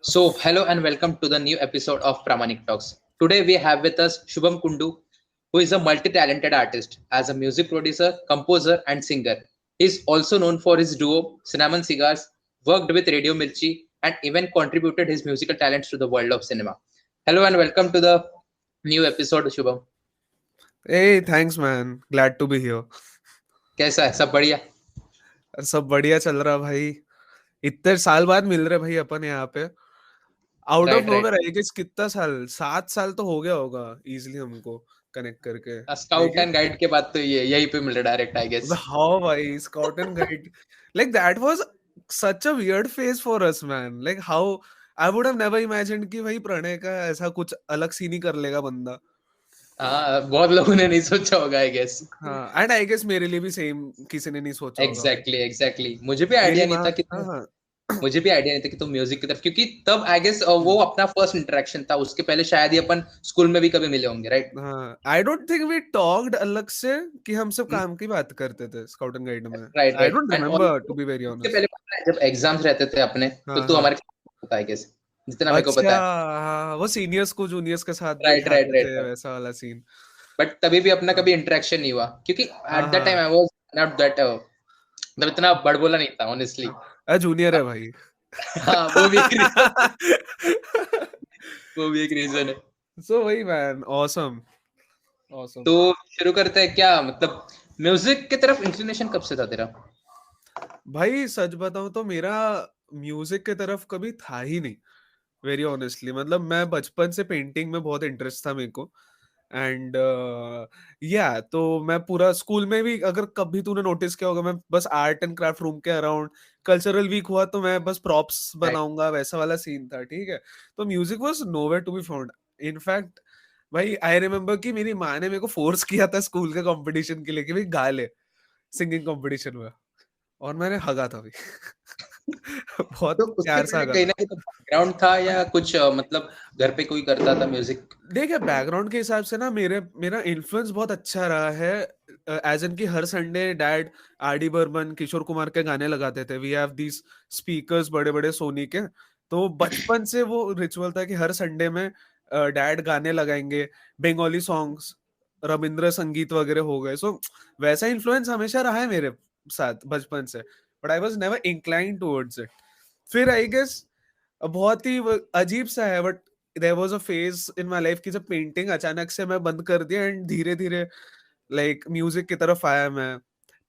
Hello and welcome to the new episode of Pramanik Talks. Today we have with us Shubham Kundu, who is a multi-talented artist as a music producer, composer, and singer. He is also known for his duo Cinnamon Cigars, worked with Radio Mirchi, and even contributed his musical talents to the world of cinema. Hello and welcome to the new episode, Shubham. Hey, thanks man. Glad to be here. कैसा है सब बढ़िया? सब बढ़िया चल रहा भाई. इतने साल बाद मिल रहे भाई अपन यहाँ पे. Out of right right. Nowhere I guess कितना साल 7 साल तो हो गया होगा इजीली हमको कनेक्ट करके. स्काउट लेकिन एंड गाइड के बाद तो ये यही पे मिल रहा डायरेक्ट आई गेस. हाउ भाई scout and guide like that was such a weird phase for us man. Like how I would have never imagined कि भाई प्रणय का ऐसा कुछ अलग सीन ही कर लेगा बंदा. हाँ, बहुत लोगों ने नहीं सोचा होगा आई गेस. हाँ एंड आई गेस मेरे लिए भी सेम किसी ने नहीं सोचा होगा भाई. Exactly exactly. मुझे भी मेरी आइडिया नहीं माँ. था कि हाँ तुम हाँ. मुझे भी आइडिया नहीं था कि तुम म्यूजिक की तरफ, क्योंकि तब आई गेस वो अपना फर्स्ट इंटरेक्शन था. उसके पहले शायद ही अपन स्कूल में भी कभी मिले होंगे, राइट? हाँ I don't think we talked अलग से कि हम सब काम की बात करते थे स्काउट एंड गाइड में. Right I right. Don't and remember to be very उसके ऑनेस्ट. पहले पता है, जब एग्जाम्स रहते थे अपने, तो हाँ तू हाँ. हमारे class में होता है आई गेस, जितना मेरे को अच्छा पता है. हाँ वो सीनियर्स को जूनियर्स के साथ राइट राइट बिठाते राइट थे राइट. वैसा वाला सीन. बट तभी भी अपना हाँ कभी इंटरेक्शन नहीं हुआ, क्योंकि हाँ एट दैट टाइम हाँ. आई वाज नॉट दैट, मतलब इतना बड़बोला नहीं था ऑनेस्टली. जूनियर है भाई. हाँ, वो भी एक रीजन. वो भी एक रीजन है. सो वही मैन ऑसम ऑसम. तो शुरू करते हैं क्या, मतलब म्यूजिक की तरफ इंक्लिनेशन कब से था तेरा? भाई सच बताऊं तो मेरा म्यूजिक की तरफ कभी था ही नहीं. वेरी ऑनेस्टली मतलब मैं बचपन से पेंटिंग में बहुत इंटरेस्ट था मेरे को. एंड या तो मैं पूरा स्कूल में भी अगर कभी तूने नोटिस किया होगा मैं बस आर्ट एंड क्राफ्ट रूम के अराउंड कल्चरल वीक हुआ तो मैं बस प्रॉप्स राइट. बनाऊंगा वैसा वाला सीन था. ठीक है. तो music was nowhere to be found. In fact भाई आई रिमेम्बर कि मेरी माँ ने मेरे को फोर्स किया था स्कूल के कंपटीशन के लिए कि भाई गा ले सिंगिंग कंपटीशन में. और मैंने हगा था भाई. तो बहुत उसके प्यार से पीछे हगा कहीं था. ना कहीं तो बैकग्राउंड था या कुछ, मतलब घर पे कोई करता था म्यूजिक? देखिए बैकग्राउंड के हिसाब से ना मेरे मेरा इन्फ्लुएंस बहुत अच्छा रहा है. एज इन की हर संडे डैड आर डी बर्मन किशोर कुमार के गाने लगाते थे. वी हैव दीज स्पीकर्स बड़े बड़े सोनी के. तो बचपन से वो रिचुअल था कि हर संडे में डैड गाने लगाएंगे. बंगाली सॉन्ग्स रविंद्र संगीत वगैरह हो गए. सो वैसा इन्फ्लुएंस हमेशा रहा है मेरे साथ बचपन से. But I was never incline towards it. फिर आई गेस बहुत ही अजीब सा है but there was a phase in my life की जब पेंटिंग अचानक से मैं बंद कर दिया एंड धीरे धीरे लाइक म्यूजिक की तरफ आया मैं.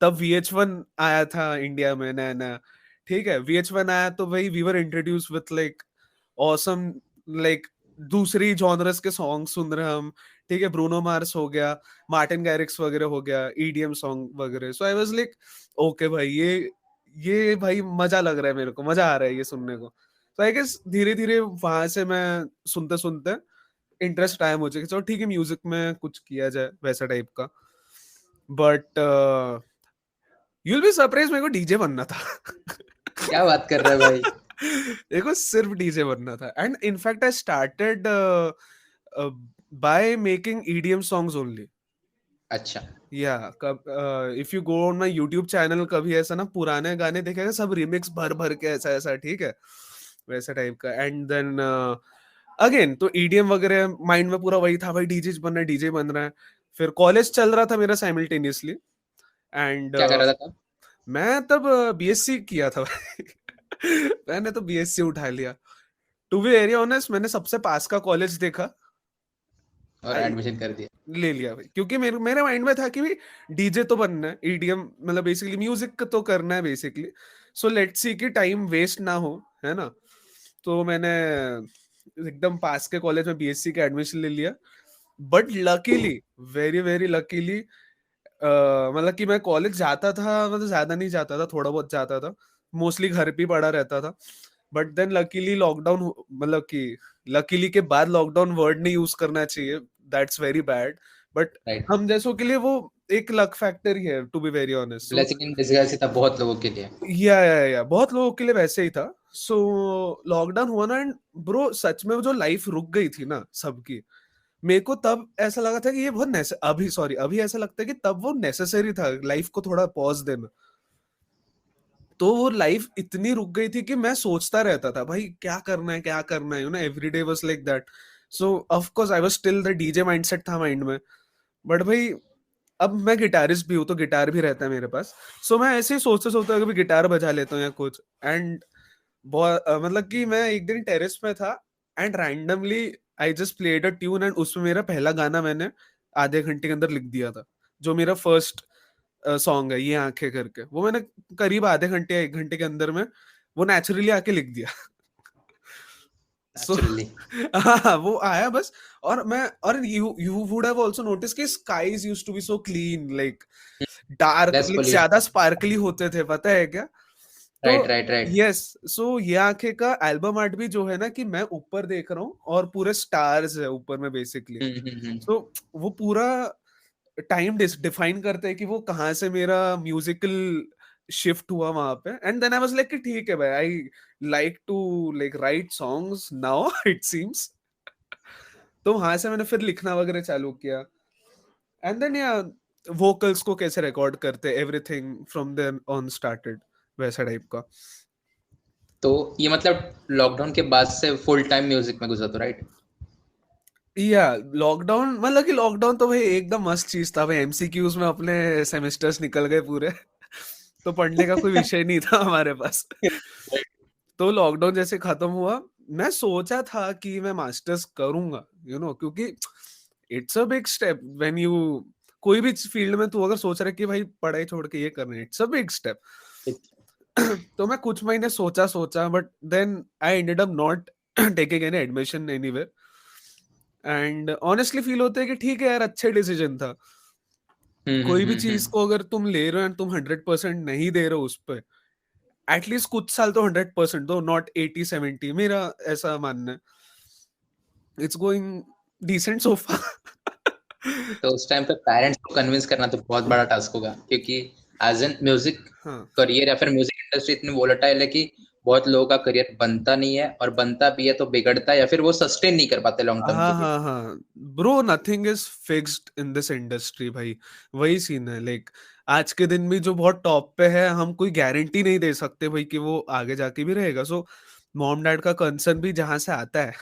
तब VH1 आया था इंडिया में नया नया. ठीक है. VH1 आया तो वही we were introduce with like awesome like दूसरी जॉनरस के सॉन्ग सुन रहे हम. ठीक है. ब्रूनो मार्स हो गया मार्टिन गैरिक्स वगैरह हो गया EDM सॉन्ग वगैरह. सो आई वाज लाइक ओके भाई ये भाई मजा लग रहा है मेरे को मजा आ रहा है ये सुनने को. तो आई गेस धीरे धीरे वहां से मैं सुनते सुनते इंटरेस्ट आया मुझे कि चलो ठीक है म्यूजिक में कुछ किया जाए वैसा टाइप का. But you will be surprise मेरे को डीजे बनना था. क्या बात कर रहा है भाई? मेरे को सिर्फ डीजे बनना था and in fact I started by making EDM songs only. अच्छा. या कब if you go on my YouTube channel कभी ऐसा ना पुराने गाने देखेगा सब रिमिक्स भर भर के ऐसा ऐसा. ठीक है. वैसा टाइप का. एंड देन अगेन तो EDM वगैरह माइंड में पूरा वही था भाई डीजे बन रहा है. फिर कॉलेज चल रहा था मेरा साइमल्टेनियसली. एंड क्या कर रहा था? मैं तब BSc किया था भाई. मैंने तो BSc उठा लिया. टू बी वेरी ऑनेस्ट मैंने सबसे पास का कॉलेज देखा. और आई एडमिशन कर दिया? ले लिया भाई क्योंकि मेरे मेरे माइंड में था कि भाई डीजे तो बनना है EDM मतलब बेसिकली म्यूजिक तो करना है बेसिकली. सो लेट्स सी कि टाइम वेस्ट ना हो है ना. तो मैंने एकदम पास के कॉलेज में BSc का एडमिशन ले लिया. But luckily very very luckily मतलब कि मैं कॉलेज जाता था मतलब ज्यादा नहीं जाता था थोड़ा बहुत जाता था. मोस्टली घर पे ही पड़ा रहता था. बट देन लकीली लॉकडाउन मतलब कि लकीली के बाद लॉकडाउन वर्ड नहीं यूज करना चाहिए. That's very bad. But right. हम जैसों के लिए वो एक लक फैक्टर ही है to be very honest. So blessing in disguise था बहुत लोगों के लिए. या बहुत लोगों के लिए वैसे ही था. सो लॉकडाउन हुआ ना एंड ब्रो सच में वो जो लाइफ रुक गई थी ना सबकी. मेरे को तब ऐसा लगा था कि ये बहुत अभी सॉरी अभी ऐसा लगता है कि तब वो नेसेसरी था लाइफ को थोड़ा पॉज देना. तो वो लाइफ इतनी रुक गई थी कि मैं सोचता रहता था भाई क्या करना है क्या करना है, you know every day was like that. So of course I was still the DJ mindset था माइंड में. बट भाई अब मैं गिटारिस्ट भी हूँ तो गिटार भी रहता है मेरे पास. सो मैं ऐसे ही सोचते सोचते कभी गिटार बजा लेता हूँ या कुछ. एंड मतलब कि मैं एक दिन टेरेस पे था and randomly I just played a tune and उसमें मेरा पहला गाना मैंने आधे घंटे के अंदर लिख दिया था. जो मेरा फर्स्ट सॉन्ग है ये आंखें करके, वो मैंने करीब आधे घंटे या 1 घंटे के अंदर में वो नेचुरली आके लिख दिया. So naturally. हाँ वो आया बस. और you would have also notice कि skies used to be so clean, like dark, less like pollution. ज्यादा स्पार्कली होते थे, पता है क्या? तो right right right. Yes. So ये आंखें का एल्बम आर्ट भी जो है ना कि मैं ऊपर देख रहा हूँ और पूरे स्टार्स है ऊपर में बेसिकली. हम्म. सो वो पूरा टाइम डिफाइन करते हैं कि वो कहाँ से मेरा म्यूजिकल शिफ्ट हुआ वहां पे. And then I was like कि ठीक है भाई, I like to like write songs now it seems. तो वहां से मैंने फिर लिखना वगैरह चालू किया. एंड देन या वोकल्स को कैसे रिकॉर्ड करते, everything from then on started, वैसा टाइप का. तो ये मतलब लॉकडाउन के बाद से फुल टाइम म्यूजिक में घुसा तो, राइट? या लॉकडाउन मतलब कि लॉकडाउन तो भाई एकदम मस्त चीज था भाई. एमसीक्यूज में अपने सेमेस्टर्स निकल गए पूरे. तो पढ़ने का कोई विषय नहीं था हमारे पास. तो लॉकडाउन जैसे खत्म हुआ, मैं सोचा था कि मैं मास्टर्स करूंगा, क्योंकि it's a big step when you कोई भी फील्ड में तू अगर सोच रहा है कि भाई पढ़ाई छोड़ के ये करना है, इट्स अ बिग स्टेप. तो मैं कुछ महीने सोचा सोचा but then I ended up not taking any admission anywhere. And honestly feel होता है कि ठीक है यार, अच्छे डिसीजन था. कोई भी चीज हम्म. को अगर तुम ले रहे हो एंड तुम 100% नहीं दे रहे हो उस पर, एटलीस्ट कुछ साल तो 100% दो, नॉट 80-70. मेरा ऐसा मानना है. इट्स गोइंग डिसेंट सो फार. तो उस टाइम पे पेरेंट्स को कन्विंस करना तो बहुत बड़ा टास्क होगा, क्योंकि एज एन म्यूजिक हाँ करियर या फिर म्यूजिक इंडस्ट्री इतनी वोलेटाइल है कि बहुत लोगों का करियर बनता नहीं है, और बनता भी है तो बिगड़ता है या फिर वो सस्टेन नहीं कर पाते लॉन्ग टर्म के हाँ लिए. हाँ हाँ bro, nothing is fixed in this industry भाई. वही सीन है. लाइक आज के दिन भी जो बहुत टॉप पे है, हम कोई गारंटी नहीं दे सकते भाई कि वो आगे जाके भी रहेगा. सो मॉम डैड का कंसर्न भी जहां से आता है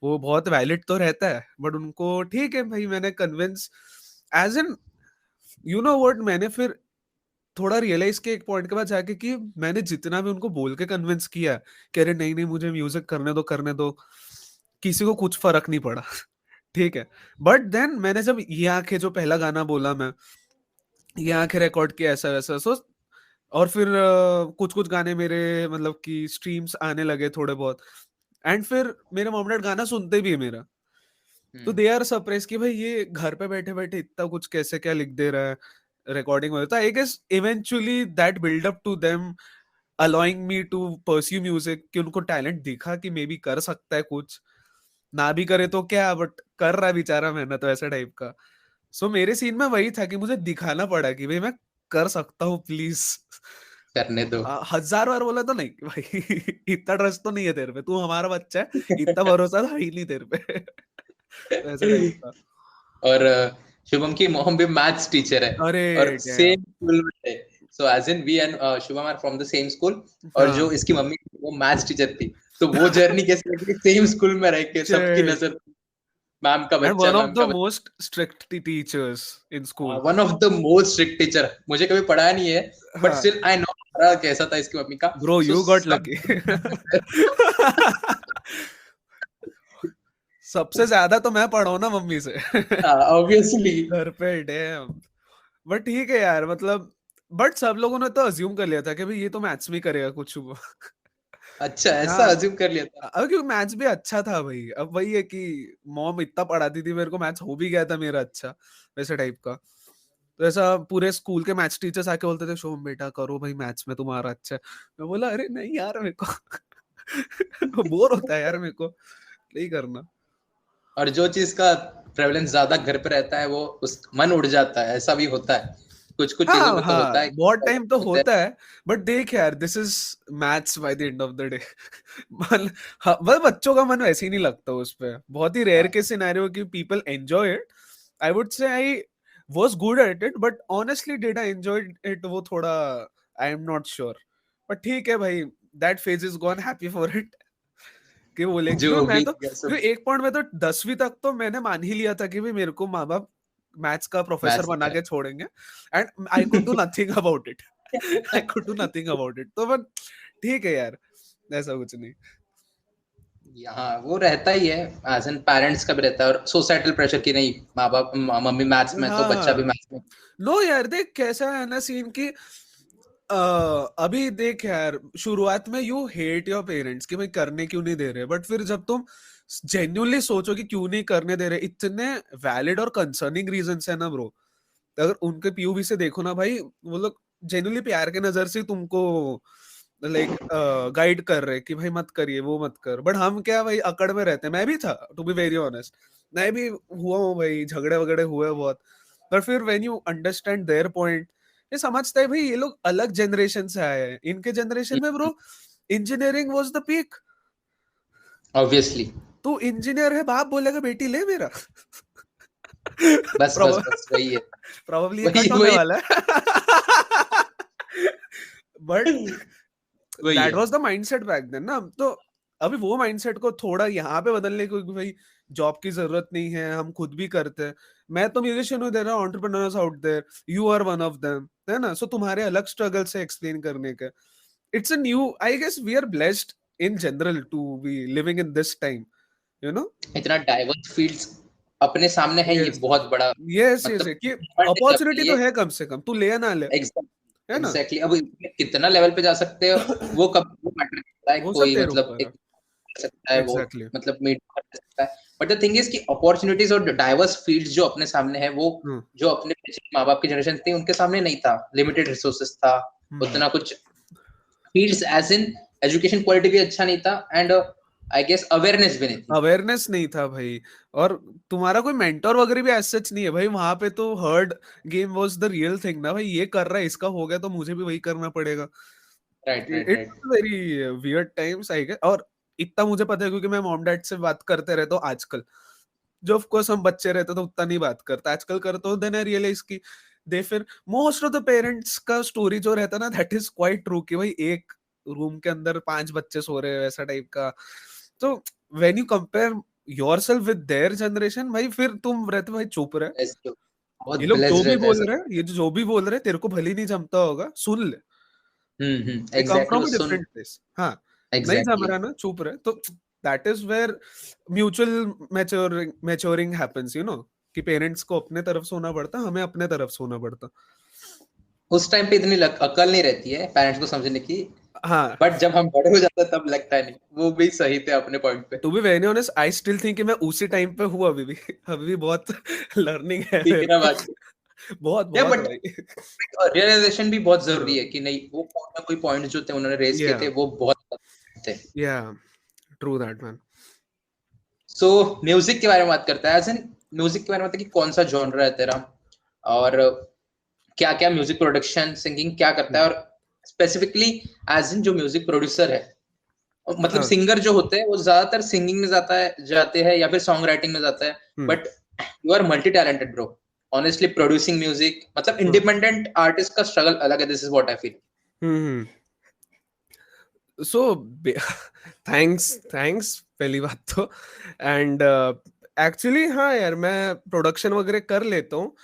वो बहुत वैलिड तो रहता है. बट उनको ठीक है भाई, मैंने कन्विंस एज एन व्हाट, मैंने फिर थोड़ा रियलाइज किया एक पॉइंट के बाद जाके कि मैंने जितना भी उनको बोल के कन्विंस किया कि अरे नहीं नहीं मुझे म्यूजिक करने दो, किसी को कुछ फर्क नहीं पड़ा. ठीक है. बट देन मैंने जब ये आंखें जो पहला गाना बोला मैं, ये आंखें रिकॉर्ड किया ऐसा वैसा, सो और फिर कुछ कुछ गाने मेरे मतलब कि स्ट्रीम्स आने लगे थोड़े बहुत. एंड फिर मेरे मॉम डैड गाना सुनते भी है मेरा. तो हम्म. दे आर सरप्राइज कि भाई ये घर पे बैठे बैठे इतना कुछ कैसे क्या लिख दे रहा है, रिकॉर्डिंग में. तो I guess eventually that build up to them allowing me to pursue music, कि उनको टैलेंट दिखा कि मे बी कर सकता है कुछ, ना भी करे तो क्या, बट कर रहा है बेचारा मेहनत, तो ऐसा टाइप का. सो मेरे सीन में वही था कि मुझे दिखाना पड़ा कि भाई मैं कर सकता हूँ प्लीज. करने दो. 1000 बार बोला तो नहीं भाई. इतना ट्रस्ट तो नहीं है तेरे पे, तू हमारा बच्चा है, इतना भरोसा था ही नहीं तेरे पे. तो ऐसा टाइप का. और शुभम की मॉम भी मैथ्स टीचर है, अरे और damn. सेम स्कूल में है. So as in we and Shubham are from the same school. और जो हाँ इसकी मम्मी थी, वो मैथ्स टीचर थी. तो वो जर्नी कैसे लगी, सेम स्कूल में रह के सबकी shit. नजर मैम का And बच्चा, one मैम of का the बच्चा. most strict teachers in school. One of the most strict teacher. मुझे कभी पढ़ाया नहीं है, बट हाँ स्टिल आई नो कैसा था इसकी मम्मी का. bro, सो you got सब lucky. सबसे ज्यादा तो मैं पढ़ा हूं ना मम्मी से. ऑब्वियसली. घर पे डैम. बट ठीक है यार, मतलब बट सब लोगों ने तो अज्यूम कर लिया था कि भाई ये तो मैथ्स में करेगा कुछ हुआ. अच्छा, ऐसा हाँ अज्यूम कर लिया था. अब क्योंकि मैथ्स भी अच्छा था भाई. अब वही है कि मॉम इतना पढ़ाती थी मेरे को, मैथ्स हो भी गया था मेरा अच्छा, वैसे टाइप का. तो ऐसा पूरे स्कूल के मैथ्स टीचर्स आके बोलते थे शोम बेटा करो भाई मैथ्स में तुम्हारा अच्छा है. मैं बोला अरे नहीं यार मेरे को बोर होता है यार मेरे को, नहीं करना. और जो चीज का प्रेवलेंस ज्यादा घर पे रहता है, वो उस मन उड़ जाता है. ऐसा भी होता है, कुछ कुछ चीजों हाँ में तो हाँ होता है. बहुत टाइम तो होता है. होता है. बट देख यार, this is maths by the end of the day. मन, हाँ मतलब बच्चों का मन वैसे ही नहीं लगता उस पे. बहुत ही रेयर हाँ. के सिनेरियो कि people enjoy it. I would say I was good at it, but honestly did I enjoy it, वो थोड़ा आई एम नॉट श्योर. पर ठीक है भाई, that phase is gone, happy for it कि वो लेंगे। जो मैं भी तो किया सब एक पॉइंट में तो 10वीं तक तो मैंने मान ही लिया था कि भाई मेरे को माँ बाप मैथ्स का प्रोफेसर मैथ्स बना के छोड़ेंगे, and I could do nothing about it. I could do nothing about it. तो बट ठीक है यार, ऐसा कुछ नहीं। यहाँ वो रहता ही है, एज एन पेरेंट्स का भी रहता है, और सोसाइटल प्रेशर की नहीं, माँ बाप मम्मी मैथ्स में तो बच्चा भी हाँ मैथ्स में। लो यार, देख कैसा है ना सीन की, अभी देख यार, शुरुआत में यू हेट योर पेरेंट्स कि भाई करने क्यों नहीं दे रहे, बट फिर जब तुम जेन्युइनली सोचो कि क्यों नहीं करने दे रहे, इतने वैलिड और कंसर्निंग रीजंस है ना ब्रो। अगर उनके पीओवी से देखो ना भाई, वो लोग जेन्युइनली प्यार के नजर से तुमको लाइक गाइड कर रहे कि भाई मत करिए, वो मत कर। बट हम क्या भाई अकड़ में रहते हैं, मैं भी था, टू बी वेरी ऑनेस्ट, मैं भी हुआ हूँ भाई, झगड़े वगड़े हुए बहुत। पर फिर when you understand their point, ये समझता है भाई ये लोग अलग जनरेशन से आए हैं, इनके जनरेशन में bro engineering was the peak. Obviously. तू इंजीनियर है, बाप बोलेगा बेटी ले मेरा। बस बस बस वही है। प्रोबेबली ये वही कट होने वही वाला है। बट वही दैट है। Was the mindset back then ना। तो अभी वो माइंडसेट को थोड़ा यहाँ पे बदलने को कि भाई जॉब की जरूरत नहीं है, हम खुद भी करते हैं। मैं तो म्यूजिशियन हूँ, there are entrepreneurs out there, you are one of them, है ना। सो तुम्हारे अलग स्ट्रगल से एक्सप्लेन करने का, it's a new, I guess we are blessed in general to be living in this time, you know. इतना diverse fields अपने सामने है, ये यस बहुत बड़ा यस यस, मतलब कि डिमांडिंग लगता अपॉर्चुनिटी है तो ये। है कम से कम, तू ले ना ले, है ना। एग्जैक्टली। अब इसमें कितना लेवल पे जा सकते हो, वो कब वो मैटर करता है, वो सब कोई तेरे मतलब ऊपर है। एक कर सकता है वो, एग्जैक्टली। मतलब मीट कर सकता है। बट द थिंग इज कि अपॉर्चुनिटीज और डाइवर्स फील्ड्स जो अपने सामने है, वो जो अपने माँ बाप की जनरेशन थी उनके सामने नहीं था। लिमिटेड रिसोर्सेस था, उतना कुछ fields as in education quality भी अच्छा नहीं था, एंड आई गेस अवेयरनेस भी नहीं थी। अवेयरनेस नहीं था भाई, और तुम्हारा कोई मेंटर वगैरह भी ऐसा सच नहीं है भाई वहां पे। तो heard game was the real thing ना भाई, ये कर रहा है, इसका हो गया तो मुझे भी वही करना पड़ेगा। Right right it's right. Very weird times I guess. और इतना मुझे पता है क्योंकि मैं मॉम डैड से बात करते रहता हूँ आजकल, जो ऑफ कोर्स हम बच्चे रहते तो उतना नहीं बात करता, आजकल करता हूँ। देन आई रियलाइज की दे फिर मोस्ट ऑफ द पेरेंट्स का स्टोरी जो रहता है ना, दैट इज क्वाइट ट्रू कि भाई एक रूम के अंदर 5 बच्चे सो रहे हैं, वैसा टाइप का। तो when you compare yourself with their generation, भाई फिर तुम रहते भाई चुप रहे, ये बहुत लोग जो ब्लेस्ड भी रहता है बोल सब। रहे हैं, ये जो भी बोल रहे हैं तेरे को भले ही नहीं जमता होगा, सुन ले, they come एग्जैक्टली। from वो a सुन। different place। हाँ, नहीं जम एग्जैक्टली। रहा ना, चुप रहे। तो that is where mutual maturing happens, you know, कि पेरेंट्स को अपने तरफ सोना पड़ता, हमें अपने तरफ सोना पड़ता। उस टाइम पे इतनी अकल नहीं रहती है पेरेंट्स को समझने की, हाँ, बट जब हम बड़े हो जाते हैं तब लगता है नहीं, वो भी सही थे अपने पॉइंट पे। To be very honest I still think कि मैं उसी टाइम पे हूँ अभी भी। अभी भी बहुत लर्निंग है मेरे सीखना को, बाकी। बहुत या बहुत बट भाई। रियलाइजेशन भी बहुत जरूरी है कि नहीं, वो कोई ना कोई पॉइंट जो थे उन्होंने रेज किए या थे वो बहुत थे। या true that man. So music के बारे में बात करता है, एज इन म्यूजिक के बारे में, कि कौन सा जॉनर है तेरा, और क्या क्या म्यूजिक प्रोडक्शन सिंगिंग क्या करता है, और स्पेसिफिकली एज इन जो म्यूजिक प्रोड्यूसर है, मतलब हाँ। सिंगर जो होते हैं वो ज्यादातर सिंगिंग में जाते हैं या फिर सॉन्ग राइटिंग में जाता है, but you are multi talented bro. Honestly producing music, मतलब इंडिपेंडेंट आर्टिस्ट का स्ट्रगल अलग है, this is what I feel. Hmm. So thanks पहली बात तो। एंड एक्चुअली हाँ यार, मैं प्रोडक्शन वगैरह कर लेता हूँ।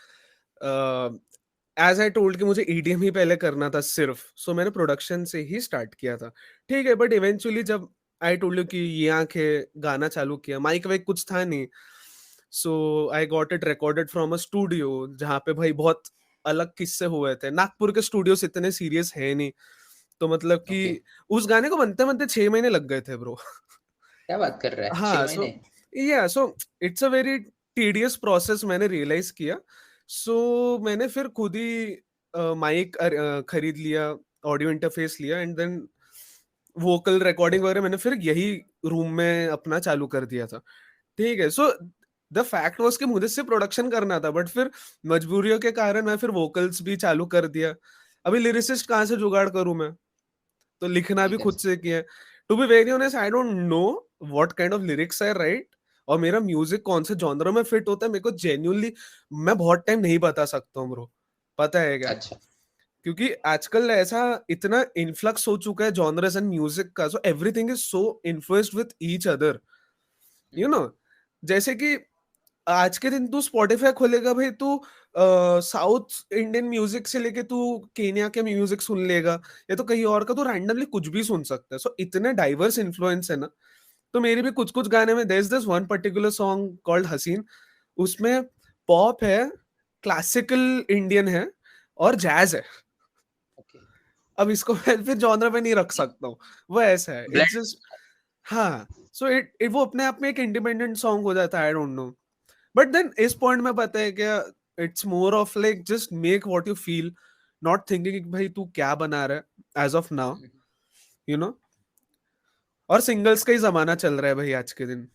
एज आई टोल्ड कि मुझे ईडीएम ही पहले करना था सिर्फ, सो मैंने प्रोडक्शन से ही स्टार्ट किया था। ठीक है, बट इवेंचुअली जब आई टोल्ड यू कि ये आंखें गाना चालू किया, माइक वाइक कुछ था नहीं, so I got it recorded from a studio जहाँ पे भाई बहुत अलग किस्से हुए थे। नागपुर के स्टूडियोस इतने सीरियस है नहीं, तो मतलब कि ओके। उस गाने को बनते बनते 6 महीने लग गए थे ब्रो। क्या बात कर रहा है, छह हाँ, महीने so it's a very tedious process, मैंने रियलाइज किया। सो मैंने फिर खुद ही माइक खरीद लिया, ऑडियो इंटरफेस लिया, एंड देन वोकल रिकॉर्डिंग वगैरह मैंने फिर यही रूम में अपना चालू कर दिया था। ठीक है, सो द फैक्ट वाज कि मुझे सिर्फ प्रोडक्शन करना था, बट फिर मजबूरियों के कारण मैं फिर वोकल्स भी चालू कर दिया। अभी लिरिसिस्ट कहाँ से जुगाड़ करूं मैं, तो लिखना भी ठीक है। खुद से किया। To be very honest I don't know what kind of lyrics I write, और मेरा म्यूजिक कौन से जॉनर में फिट होता है, मेरे को जेन्युइनली मैं बहुत टाइम नहीं बता सकता हूँ ब्रो। पता है क्या? अच्छा। क्योंकि आजकल ऐसा इतना इन्फ्लक्स हो चुका है जॉनर्स एंड म्यूजिक का, so everything is so influenced with each other, you know. जैसे कि आज के दिन तू स्पॉटिफाई खोलेगा भाई, तू साउथ इंडियन म्यूजिक से लेके तू केन्या के म्यूजिक सुन लेगा, या तो कहीं और का, तो रैंडमली कुछ भी सुन सकता है। सो इतने डाइवर्स इन्फ्लुएंस है ना। तो मेरे भी कुछ कुछ गाने में, there is this one particular song called Haseen, उसमें पॉप है, क्लासिकल इंडियन है और जैज है। अब इसको मैं फिर जॉनर में नहीं रख सकता हूँ, वो ऐसा है, इट्स ब्लेंड। जस्ट। हाँ, सो इट वो अपने आप में एक इंडिपेंडेंट सॉन्ग हो जाता है, I don't know. But then इस पॉइंट में पता है क्या, it's more of like just make what you feel, not thinking भाई तू क्या बना रहा है as of now, you know. और सिंगल्स का ही जमाना चल रहा है भाई आज के दिन,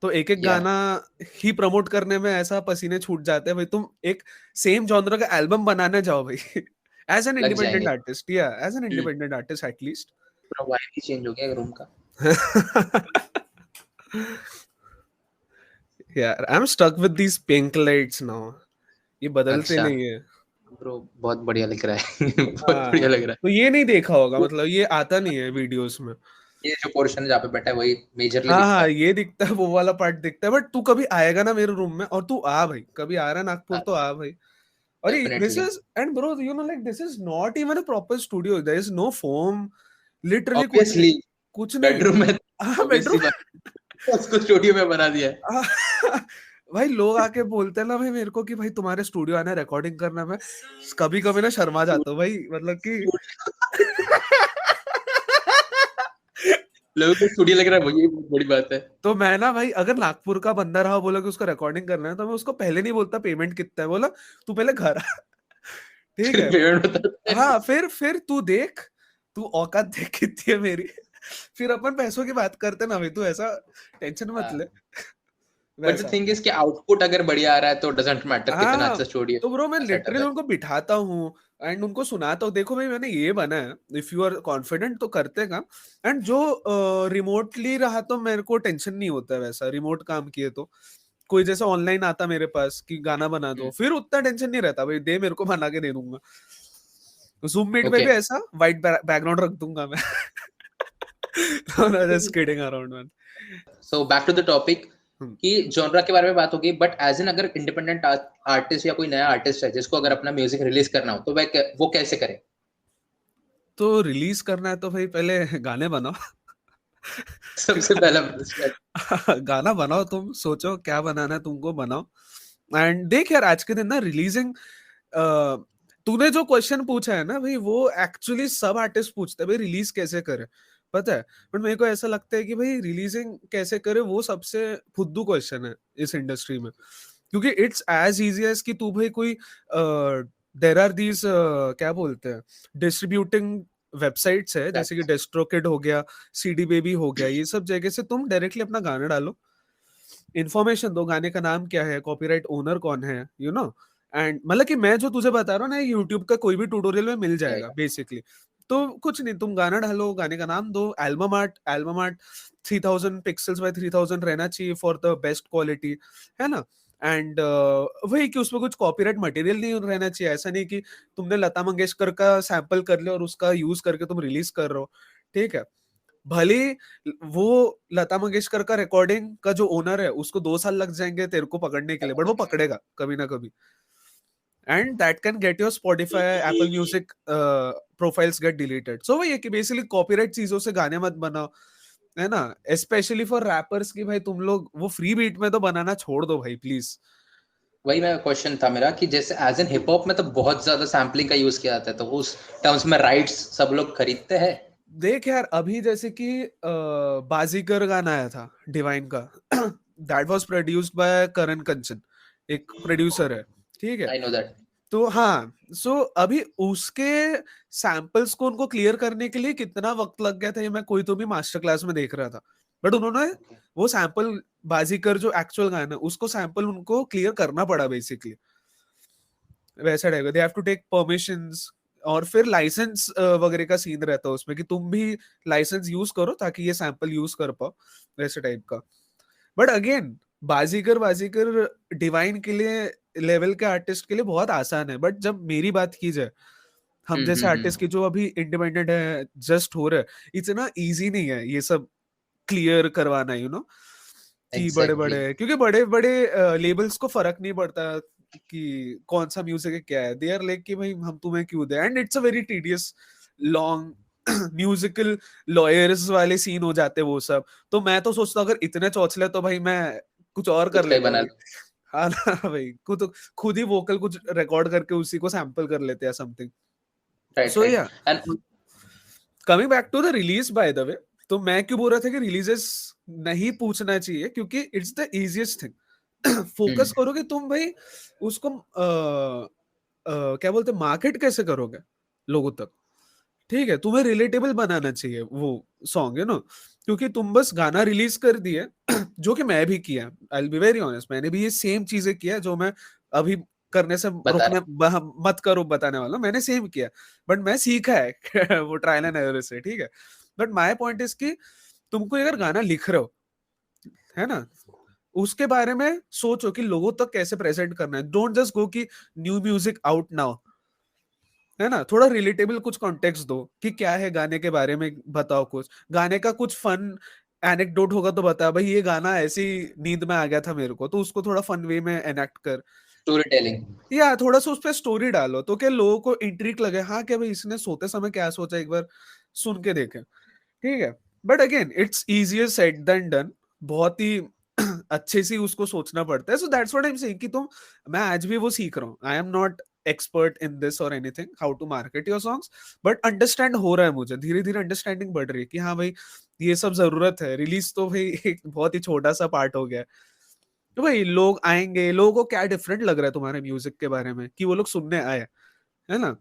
तो एक एक या गाना ही प्रमोट करने में ऐसा पसीने छूट जाते हैं भाई। तुम एक सेम जॉनर का एल्बम बनाने जाओ भाई एज एन लग इंडिपेंडेंट जाएंगे। आर्टिस्ट, या as an independent artist at least. पूरा वाइब ही चेंज हो गया रूम का। यार I am stuck with these pink lights now, ये बदलते अच्छा नहीं है। ब्रो, बहुत बढ़िया लग रहा है बहुत बढ़िया हाँ, लग रहा तो ये नहीं देखा होगा, है। मतलब ये आता नहीं है वीडियोस में। ये जो पोर्शन जहाँ पे बैठा है वही मेजरली हाँ दिखता हाँ, है। ये दिखता है, वो वाला पार्ट दिखता है। बट तू कभी आएगा ना मेरे रूम में, और तू आ भाई, कभी आ रहा है नागपुर तो आ भाई। और this definitely. Is, and bro you know like, this is not even a proper studio, there is no foam, literally कुछ नहीं, ऑब्वियसली कुछ नहीं। बेडरूम में, हाँ, ऑब्वियसली बेडरूम। उसको स्टूडियो में बना दिया है। भाई लोग आके बोलते हैं ना भाई मेरे को कि भाई तुम्हारे स्टूडियो आना, रिकॉर्डिंग करना, मैं कभी कभी ना शर्मा जाता हूँ भाई, मतलब कि लोगों को स्टूडियो लग रहा है, वही बहुत बड़ी बात है। तो मैं ना भाई, अगर नागपुर का बंदा रहा, बोला कि उसको रिकॉर्डिंग करना है, तो मैं उसको पहले नहीं बोलता पेमेंट कितना है, बोला तू पहले घर आ। ठीक फिर है। पेमेंट बताते हैं। हाँ, फिर तू देख, तू औकात देख कितनी है मेरी, फिर अपन पैसों की बात करते ना भाई, तू ऐसा टेंशन मत ले, बट द वैसा। थिंग इज कि आउटपुट अगर बढ़िया आ रहा है तो डजंट मैटर कितना अच्छा हाँ, स्टूडियो, तो ब्रो मैं कितना सेटअप लिटरली है। उनको बिठाता हूँ एंड उनको सुनाता हूँ, देखो भाई मैंने ये बना है, इफ यू आर कॉन्फिडेंट तो करते काम। एंड जो रिमोटली रहा तो मेरे को टेंशन नहीं होता है, वैसा रिमोट काम किए तो कोई जैसे ऑनलाइन आता मेरे पास कि गाना बना दो, फिर उतना टेंशन नहीं रहता भाई, दे मेरे को, बना के दे दूंगा। जूम मीट में ओके, भी ऐसा वाइट बैकग्राउंड रख दूंगा मैं। Just kidding around man. So back to the topic कि जॉनरा के बारे में बात होगी, बट एज एन अगर इंडिपेंडेंट आर्टिस्ट या कोई नया आर्टिस्ट है जिसको अगर अपना म्यूजिक रिलीज करना हो तो वो कैसे करे? तो रिलीज करना है तो भाई पहले गाने बनाओ। सबसे पहला step। गाना बनाओ, तुम सोचो क्या बनाना है तुमको, बनाओ। एंड देख यार, आज के दिन ना रिलीजिंग, तूने जो क्वेश्चन पूछा है ना भाई, वो एक्चुअली सब आर्टिस्ट पूछते हैं भाई रिलीज कैसे करे, पता है। बट मेरे को ऐसा लगता है कि भाई रिलीजिंग कैसे करे वो सबसे फुद्दू क्वेश्चन है इस इंडस्ट्री में, क्योंकि इट्स एज इजी एज कि तू भाई कोई, देर आर दीज क्या बोलते हैं, डिस्ट्रीब्यूटिंग वेबसाइट्स है, जैसे कि डिस्ट्रोकिड हो गया, सीडी बेबी हो गया, ये सब जगह से तुम डायरेक्टली अपना गाना डालो, इन्फॉर्मेशन दो गाने का नाम क्या है, कॉपीराइट ओनर कौन है, यू नो। एंड मतलब कि मैं जो तुझे बता रहा हूँ ना, यूट्यूब का कोई भी ट्यूटोरियल में मिल जाएगा जाएगा। बेसिकली। तो कुछ नहीं, तुम गाना डालो, गाने का नाम दो, एल्बम आर्ट 3000 पिक्सल्स बाय 3000 रहना चाहिए फॉर द बेस्ट क्वालिटी, है ना। एंड वही कि उसमें कुछ कॉपीराइट मटेरियल नहीं रहना चाहिए, ऐसा नहीं कि तुमने लता मंगेशकर का सैंपल कर लिया और उसका यूज करके तुम रिलीज कर रहे हो, ठीक है। भले वो लता मंगेशकर का रिकॉर्डिंग का जो ओनर है उसको 2 साल लग जाएंगे तेरे को पकड़ने के लिए, बट वो पकड़ेगा कभी ना कभी, and that can get your Spotify, Apple music profiles get deleted. So वही है कि बेसिकली कॉपीराइट चीजों से गाने मत बनाओ, है ना। स्पेशली फॉर रैपर्स की भाई, तुम लोग वो फ्री बीट में तो बनाना छोड़ दो भाई प्लीज। वही मेरा क्वेश्चन था मेरा कि जैसे एज एन हिप हॉप में तो बहुत ज्यादा सैम्पलिंग का यूज किया जाता है, तो उस टर्म्स में राइट्स सब लोग खरीदते हैं। देख यार, अभी जैसे कि बाजीगर गाना आया था डिवाइन का, दैट वाज प्रोड्यूस्ड बाय करण कंचन, एक प्रोड्यूसर है, ठीक है। I know that. तो हाँ, सो अभी उसके सैंपल्स को उनको क्लियर करने के लिए कितना वक्त लग गया था, ये मैं कोई तो भी मास्टर क्लास में देख रहा था। बट उन्होंने वो सैंपल, बाजीकर जो एक्चुअल गाना है उसको सैंपल उनको क्लियर करना पड़ा बेसिकली, वैसा रहेगा, they have to take permissions, और फिर लाइसेंस वगैरह का सीन रहता है उसमें कि तुम भी लाइसेंस यूज करो ताकि ये सैंपल यूज कर पाओ, वैसे टाइप का। But again, Baazigar Baazigar divine के लिए, लेवल के आर्टिस्ट के लिए बहुत आसान है, बट जब मेरी बात की जाए हम जैसे आर्टिस्ट की जो अभी इंडिपेंडेंट है, जस्ट हो रहा है, इतना इजी नहीं है ये सब क्लियर करवाना, यू नो, कि बड़े एग्जैक्टली। बड़े, क्योंकि बड़े बड़े लेबल्स को फर्क नहीं पड़ता कि कौन सा म्यूजिक है क्या है, दे आर लाइक कि भाई हम तुम्हें क्यों दे, and it's a very tedious long musical lawyers वाले सीन हो जाते वो सब। तो मैं तो सोचता हूँ अगर इतने चौचले तो भाई मैं कुछ और कर खुद का ही लेता बना भाई। लो। हाँ ना भाई, खुद ही वोकल कुछ रिकॉर्ड करके उसी को सैंपल कर लेते हैं something. Right so right. Yeah and coming back to the release by the way, तो मैं क्यों बोल रहा था कि रिलीजेस नहीं पूछना चाहिए, क्योंकि it's the easiest thing. Focus करो कि तुम भाई उसको क्या बोलते, मार्केट कैसे करोगे लोगों तक। ठीक है, तुम्हें रिलेटेबल बनाना चाहिए वो सॉन्ग, है ना, क्योंकि तुम बस गाना रिलीज कर दिए जो कि मैं भी किया, I will be very honest, मैंने भी ये सेम चीजें किया जो मैं अभी करने से बता रोकने मत करो बताने वाला हूं, मैंने सेम किया, बट मैं सीखा है वो ट्रायल एंड एरर से, ठीक है। बट माय पॉइंट इज कि तुमको अगर गाना लिख रहे हो, है ना, उसके बारे में सोचो कि लोगों तक कैसे प्रेजेंट करना है, डोंट जस्ट गो कि न्यू म्यूजिक आउट नाउ, है ना, थोड़ा रिलेटेबल कुछ कॉन्टेक्स्ट दो कि क्या है गाने के बारे में, बताओ कुछ गाने का कुछ फन एनेक्डोट होगा तो बता भाई ये गाना ऐसी नींद में आ गया था मेरे को, तो उसको थोड़ा फन वे में एनेक्ट कर, स्टोरी टेलिंग। या थोड़ा सा उस पर स्टोरी डालो तो क्या लोगों को इंट्रिक लगे, हाँ क्या भाई इसने सोते समय क्या सोचा, एक बार सुन के देखे, ठीक है। But again it's easier said than done, बहुत ही अच्छे से उसको सोचना पड़ता है, so that's what I am saying कि तुम, मैं आज भी वो सीख रहा हूँ, I am not expert in this और anything how to market your songs, but understand हो रहा है मुझे, धीरे धीरे अंडरस्टैंडिंग बढ़ रही है कि हाँ भाई ये सब जरूरत है, रिलीज तो भाई एक बहुत ही छोटा सा पार्ट हो गया है। तो भाई लोग आएंगे, लोगों को क्या डिफरेंट लग रहा है तुम्हारे म्यूजिक के बारे में कि वो लोग सुनने आए, है ना।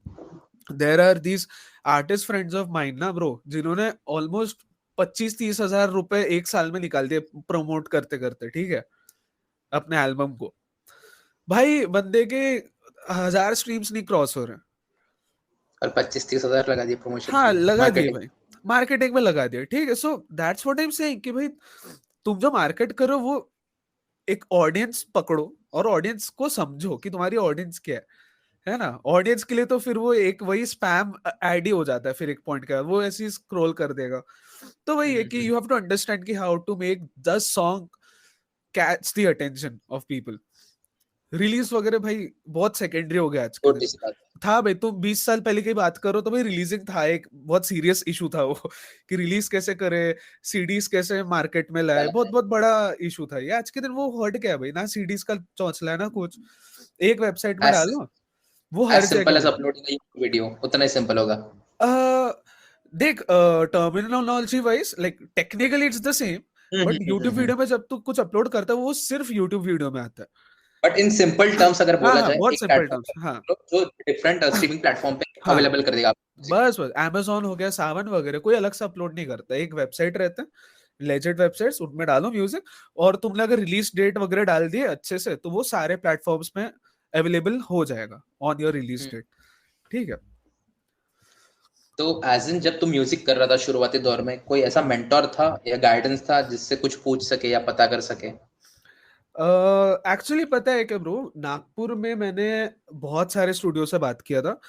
There are these artist friends of mine ना ब्रो, जिन्होंने ऑलमोस्ट 25-30 हजार रुपए एक साल में निकाल दिए प्रमोट करते करते, ठीक है, अपने एल्बम को। भाई बंदे के 1000 स्ट्रीम्स नहीं क्रॉस हो रहे हैं। और 25-30 हजार लगा दिए प्रमोशन हाँ के लिए, लगा दिए मार्केटिंग। भाई, मार्केटिंग में लगा दिए, ठीक है। So that's what I am saying कि भाई तुम जो मार्केट करो वो एक ऑडियंस पकड़ो और ऑडियंस को समझो कि तुम्हारी ऑडियंस क्या है ना। ऑडियंस के लिए तो फिर वो एक वही स्पैम एड ही हो जाता है, फिर एक पॉइंट का वो ऐसे ही स्क्रॉल कर देगा। तो वही है कि यू हैव टू अंडरस्टैंड कि how to make the song catch the attention of people. Release वगैरह भाई बहुत सेकेंडरी हो गया आज के छोटी दिन। सी बात है। था भाई, तुम 20 साल पहले की बात करो तो भाई रिलीजिंग था, एक बहुत सीरियस इशू था वो कि रिलीज कैसे करे, सीडीज कैसे मार्केट में लाए, बहुत चला बहुत बड़ा इशू था ये। आज के दिन वो हट गया भाई, ना सीडीज का चौंचला है ना कुछ, एक वेबसाइट में है। डालो वो एज हर सिंपल जगह एज है। अपलोडिंग वीडियो, उतना ही सिंपल होगा। देख terminology wise like technically it's the same, but YouTube video में जब तू कुछ अपलोड करता है वो सिर्फ यूट्यूब वीडियो में आता है। बट इन सिंपल टर्म्स अगर हाँ बोला हाँ जाए, बहुत एक सिंपल टर्म्स, हाँ प्लेटफॉर्म जो डिफरेंट स्ट्रीमिंग प्लेटफॉर्म पे हाँ। अवेलेबल कर देगा आपको music। बस बस Amazon हो गया, सावन वगैरह कोई अलग से अपलोड नहीं करता, एक वेबसाइट रहता है लेजेंड वेबसाइट्स, उनमें डालो म्यूजिक, और तुमने अगर रिलीज डेट वगैरह डाल दिए अच्छे से तो वो सारे प्लेटफॉर्म्स में अवेलेबल हो जाएगा on your release hmm. Date, ठीक है। तो एज इन जब तुम म्यूजिक कर रहा था शुरुआती दौर में, कोई ऐसा मेंटोर था या गाइडेंस था जिससे कुछ पूछ सके या पता कर सके? एक्चुअली पता है क्या ब्रो, नागपुर में मैंने बहुत सारे स्टूडियो से बात किया था,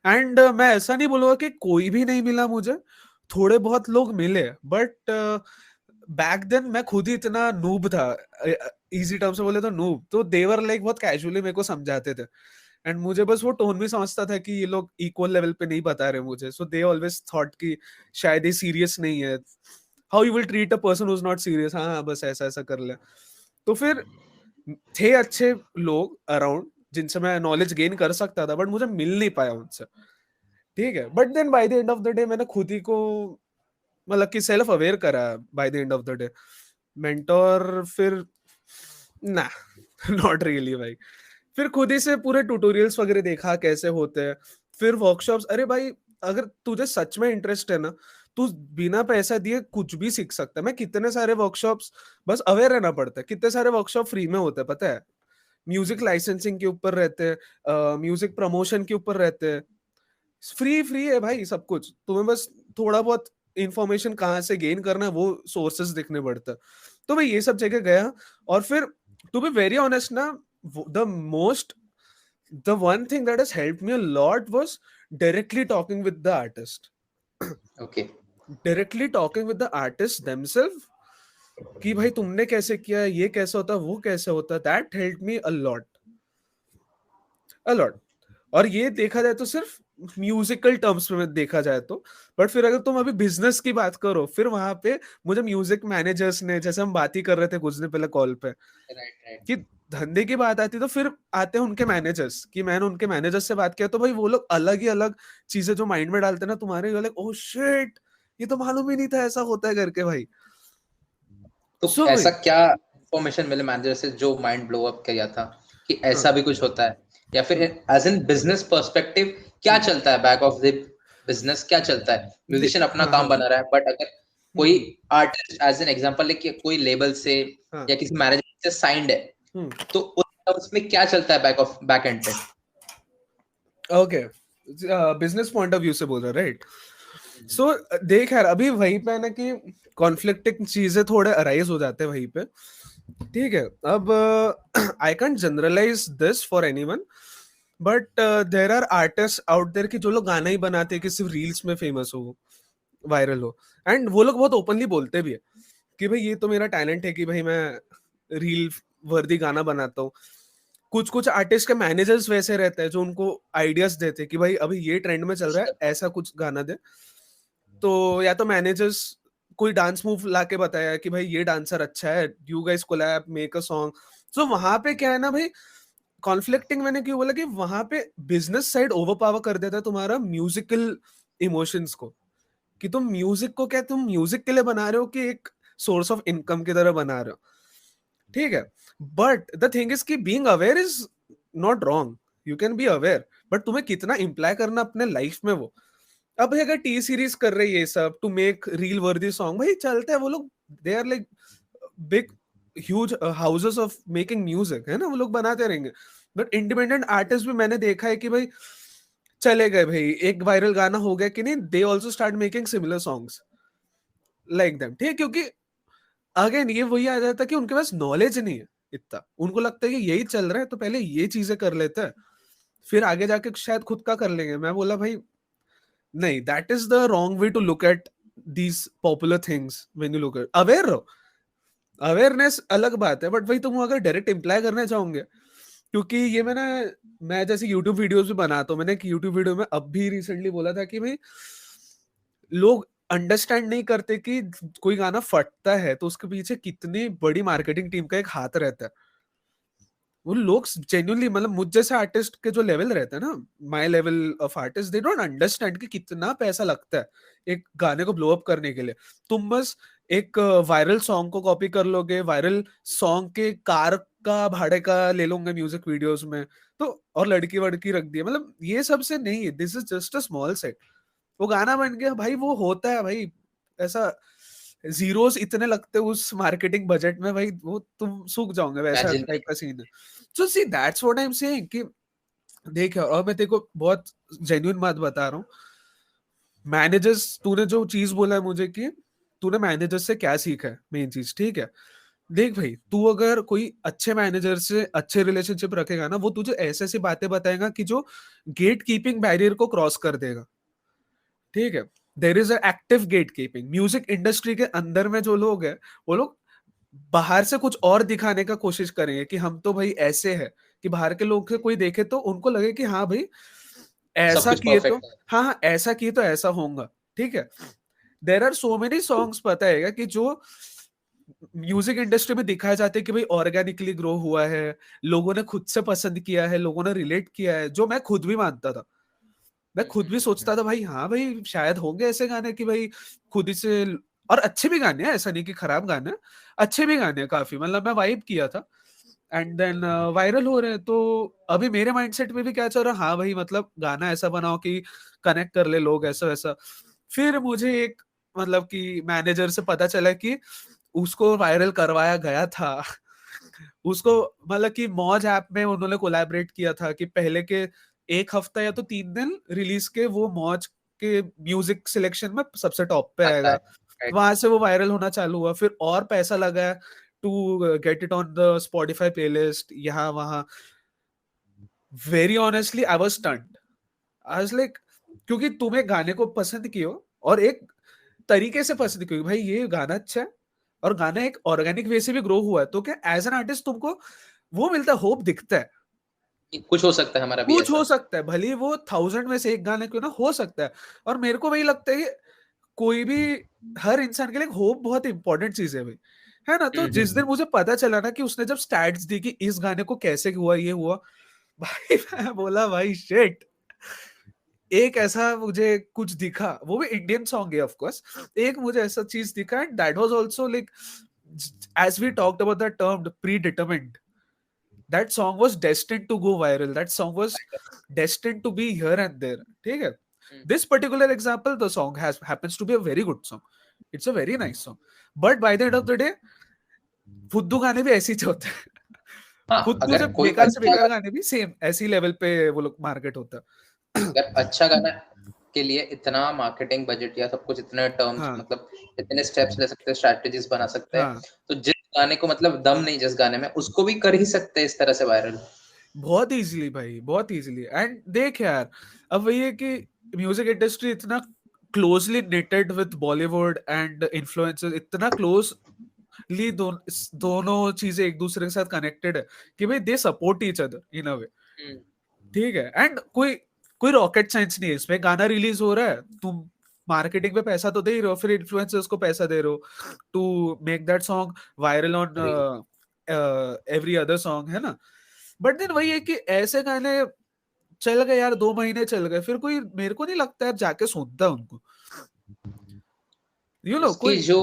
एंड मैं ऐसा नहीं बोलूंगा कि कोई भी नहीं मिला मुझे, थोड़े बहुत लोग मिले, बट बैक देन मैं खुद ही इतना नूब था, इजी टर्म से बोले तो नूब, तो देवर लाइक बहुत कैजुअली मेरे को समझाते थे, एंड मुझे बस वो टोन भी समझता था कि ये लोग इक्वल लेवल पे नहीं बता रहे मुझे, सो दे ऑलवेज थॉट कि शायद ये सीरियस नहीं है, how you will treat a person who is not serious, हाँ हाँ बस ऐसा ऐसा कर ले। तो फिर थे अच्छे लोग अराउंड जिनसे मैं नॉलेज गेन कर सकता था, बट मुझे मिल नहीं पाया उनसे, ठीक है। But then by the end of the day मैंने खुद ही को मतलब कि सेल्फ अवेयर करा by the end of the day. Mentor फिर ना नॉट रियली भाई, फिर खुद ही से पूरे ट्यूटोरियल्स वगैरह देखा कैसे होते हैं, फिर वर्कशॉप्स। अरे भाई अगर तुझे सच में इंटरेस्ट है ना, तू बिना पैसा दिए कुछ भी सीख सकता है। मैं कितने सारे वर्कशॉप्स, बस अवेयर रहना पड़ता है, कितने सारे वर्कशॉप फ्री में होते हैं पता है, म्यूजिक लाइसेंसिंग के ऊपर रहते हैं, म्यूजिक प्रमोशन के ऊपर रहते हैं, फ्री फ्री है भाई सब कुछ, तुम्हें बस थोड़ा बहुत इंफॉर्मेशन कहाँ से गेन करना है वो सोर्सेस देखने पड़ता है। तो मैं ये सब जगह गया, और फिर टू बी वेरी ऑनेस्ट ना, the most the one thing that has helped me a lot was directly talking with the artist. Okay. Directly talking with the artist themselves कि भाई तुमने कैसे किया, ये कैसे होता, वो कैसे होता. That helped me a lot. और ये देखा जाए तो सिर्फ म्यूजिकल टर्म्स में देखा जाए तो. बट फिर अगर तुम अभी बिजनेस की बात करो, फिर वहां पे मुझे म्यूजिक मैनेजर्स ने, जैसे हम बात ही कर रहे थे कुछ दिन पहले कॉल पे, Right, right. कि धंधे की बात आती तो फिर आते हैं उनके मैनेजर्स, कि मैंने उनके मैनेजर्स से बात किया तो भाई वो लोग अलग ही अलग चीजें जो माइंड में डालते हैं ना तुम्हारे, अलग, ओह शिट, ये तो मालूम ही नहीं था ऐसा होता है करके भाई. तो सो ऐसा भाई, क्या इंफॉर्मेशन मिले मैनेजर से जो माइंड ब्लो अप किया था कि हाँ, ऐसा भी कुछ होता है, या फिर एज इन बिजनेस पर्सपेक्टिव क्या हम्म, चलता है बैक ऑफ द बिजनेस, क्या चलता है? म्यूजिशियन अपना हाँ, काम हाँ, बना रहा है, बट अगर कोई हम्म, आर्टिस्ट एज एन एग्जांपल लेके कोई लेबल से हाँ, या किसी मैनेजर से साइंड है, हम्म, तो उसमें क्या चलता है बैक एंड पे? Okay, business point of view से बोल रहे, राइट? सो देख यार, अभी वहीं पे है ना कि कॉन्फ्लिक्टिंग चीजें थोड़े अराइज हो जाते हैं वहीं पे. ठीक है, अब I can't generalize this for anyone, but there are artist out there कि जो लोग गाना ही बनाते हैं कि सिर्फ रील्स में फेमस हो, वायरल हो. एंड वो लोग बहुत ओपनली बोलते भी है कि भाई ये तो मेरा टैलेंट है कि भाई मैं रील वर्दी गाना बनाता हूँ. कुछ कुछ आर्टिस्ट के मैनेजर्स वैसे रहते हैं जो उनको आइडियाज देते हैं कि भाई अभी ये ट्रेंड में चल रहा है, ऐसा कुछ गाना दे. तो या तो मैनेजर्स कोई डांस मूव लाके बताया कि भाई ये डांसर अच्छा है, you guys collab, make a song. So वहां पे क्या है ना भाई, कॉन्फ्लिक्टिंग मैंने क्यों बोला कि वहां पे बिजनेस साइड ओवर पावर कर देता है तुम्हारा म्यूजिकल इमोशंस को, कि तुम म्यूजिक को क्या तुम म्यूजिक के लिए बना रहे हो कि एक सोर्स ऑफ इनकम की तरह बना रहे हो. ठीक है, बट द थिंग इज कि being aware is not wrong. You can be aware, but तुम्हें कितना इम्प्लाई करना अपने लाइफ में वो. अब भाई अगर टी सीरीज कर रही है ये सब to make reel worthy song, भाई चलता है, वो लोग they are like big huge houses of making music, है ना, वो लोग बनाते रहेंगे. बट इंडिपेंडेंट आर्टिस्ट भी मैंने देखा है कि भाई चले गए भाई, एक वायरल गाना हो गया कि नहीं, they also start making similar songs like them. ठीक है, क्योंकि अगेन ये वही आ जाता है कि उनके पास नॉलेज नहीं है इतना. उनको लगता है कि यही चल रहा है तो पहले ये चीजें कर लेते हैं, फिर आगे जाके शायद खुद का कर लेंगे. मैं बोला भाई नहीं, that is the wrong way to look at these popular things. When you look at, aware रहो. अवेयरनेस अलग बात है, बट भाई तुम अगर डायरेक्ट इम्प्लाई करना चाहोगे, क्योंकि ये मैं जैसे यूट्यूब वीडियोस भी बनाता हूँ, मैंने एक यूट्यूब वीडियो में अब भी रिसेंटली बोला था कि भाई लोग अंडरस्टैंड नहीं करते कि कोई गाना फटता है तो उसके पीछे कितनी बड़ी मार्केटिंग टीम का एक हाथ रहता है. वो लोग जेन्युइनली, मतलब मुझ जैसे आर्टिस्ट के जो लेवल रहता है ना, my level of artist, they don't understand कि कितना पैसा लगता है एक गाने को ब्लो अप करने के लिए. तुम बस एक वायरल सॉन्ग को कॉपी कर लोगे, वायरल सॉन्ग के कार का भाड़े का ले लोगे म्यूजिक वीडियोस में, तो और लड़की वड़की रख दिया, मतलब ये सबसे नहीं है. This is just a small set. वो गाना बन गया भाई, वो होता है भाई ऐसा. जीरोस इतने लगते हैं उस मार्केटिंग बजट में भाई, वो तुम सूख जाओगे, वैसा इमेजिन टाइप का सीन है. So see that's what I am saying कि देख, और मैं तेरे को बहुत जेन्युइन बात बता रहा हूँ. मैनेजर्स, तूने जो चीज बोला है मुझे कि तूने मैनेजर से क्या सीखा है, मेन चीज, ठीक है. देख भाई, तू अगर कोई अच्छे मैनेजर से अच्छे रिलेशनशिप रखेगा ना, वो तुझे ऐसे ऐसी बातें बताएगा कि जो गेट कीपिंग बैरियर को क्रॉस कर देगा. ठीक है, there is active gate keeping. Music industry के अंदर में जो लोग हैं, वो लोग बाहर से कुछ और दिखाने का कोशिश करेंगे कि हम तो भाई ऐसे है, कि बाहर के लोग से कोई देखे तो उनको लगे कि हाँ भाई सब ऐसा कुछ किए तो, परफेक्ट है। हाँ हाँ ऐसा किए तो ऐसा होगा. ठीक है, there are so many songs, पता है कि जो म्यूजिक इंडस्ट्री में दिखाए जाते हैं कि भाई ऑर्गेनिकली ग्रो हुआ है, लोगों ने खुद से पसंद किया है, लोगों ने रिलेट किया है, जो मैं खुद भी मानता था. मैं खुद भी सोचता था भाई, हाँ भाई शायद होंगे ऐसे गाने कि भाई खुद ही से. और अच्छे भी गाने हैं, ऐसा नहीं कि खराब गाने हैं, अच्छे भी गाने हैं काफी, मतलब मैं वाइब किया था. एंड देन वायरल हो रहे हैं, तो अभी मेरे माइंडसेट में भी क्या चल रहा है, हाँ भाई मतलब गाना ऐसा बनाओ कि कनेक्ट कर ले लोग, ऐसा वैसा. फिर मुझे एक, मतलब कि मैनेजर से पता चला कि उसको वायरल करवाया गया था. उसको, मतलब कि मौज ऐप में उन्होंने कोलैबोरेट किया था कि पहले के एक हफ्ता या तो 3 दिन रिलीज के वो मौज के म्यूजिक सिलेक्शन में सबसे टॉप पे आता आएगा. है, राइट। वहां से वो वायरल होना चालू हुआ, फिर और पैसा लगा to get it on the Spotify playlist, यहाँ वहां. Very honestly I was stunned, I was like, क्योंकि तुम एक गाने को पसंद किए हो और एक तरीके से पसंद किए भाई ये गाना अच्छा है, और गाना एक ऑर्गेनिक वे से भी ग्रो हुआ है, तो क्या एज एन आर्टिस्ट तुमको वो मिलता है, होप दिखता है, कि कुछ हो सकता है हमारा भी कुछ हो ऐसा। सकता है, भले ही वो 1000 में से एक गाना क्यों ना हो सकता है। और मेरे को वही लगता है कि कोई भी, हर इंसान के लिए होप बहुत इंपॉर्टेंट चीज है भाई, है ना। तो जिस दिन हम्म। मुझे पता चला ना कि उसने जब स्टैट्स दी कि इस गाने को कैसे हुआ ये हुआ, भाई मैं बोला भाई शिट, एक ऐसा मुझे कुछ दिखा, वो भी इंडियन सॉन्ग है ऑफ कोर्स, एक मुझे ऐसा चीज दिखा, and that was also like, as we talked about the term predetermined, that song was destined to go viral, that song was destined to be here and there, ठीक है। this particular example, the song has happens to be a very good song, it's a very nice song, but by the end of the day फुद्दू गाने भी ऐसे ही होते हैं। हाँ, फुद्दू से अगर कोई अच्छा बेकार गाने भी सेम ऐसी लेवल पे वो लोग मार्केट होता है। अगर अच्छा गाना के लिए इतना मार्केटिंग बजट या सब कुछ इतने टर्म्स हाँ मतलब इतने स्टेप्स ले सकते हैं, स्ट्रैटेजीज बना सकते हैं, हाँ, तो जिस गाने को मतलब दम नहीं जिस गाने में, उसको भी कर ही सकते हैं इस तरह से वायरल। बहुत इजीली भाई, बहुत इजीली। एंड देख यार, अब वही है कि म्यूजिक इंडस्ट्री इतना closely knitted with Bollywood and influencers, इतना क्लोजली दोनों चीजें एक दूसरे के साथ कनेक्टेड है कि भाई they support each other in अ वे, ठीक है। एंड कोई कोई रॉकेट साइंस नहीं है इसमें, गाना रिलीज हो रहा है, तुम मार्केटिंग पे पैसा तो दे ही रहे हो, फिर इन्फ्लुएंसर्स को पैसा दे रहे हो to make that song viral on अरे एवरी अदर सॉन्ग, है ना। बट देन वही है कि ऐसे गाने चल गए यार, 2 महीने चल गए, फिर कोई मेरे को नहीं लगता यार जाके सुनता उनको, उसकी कोई जो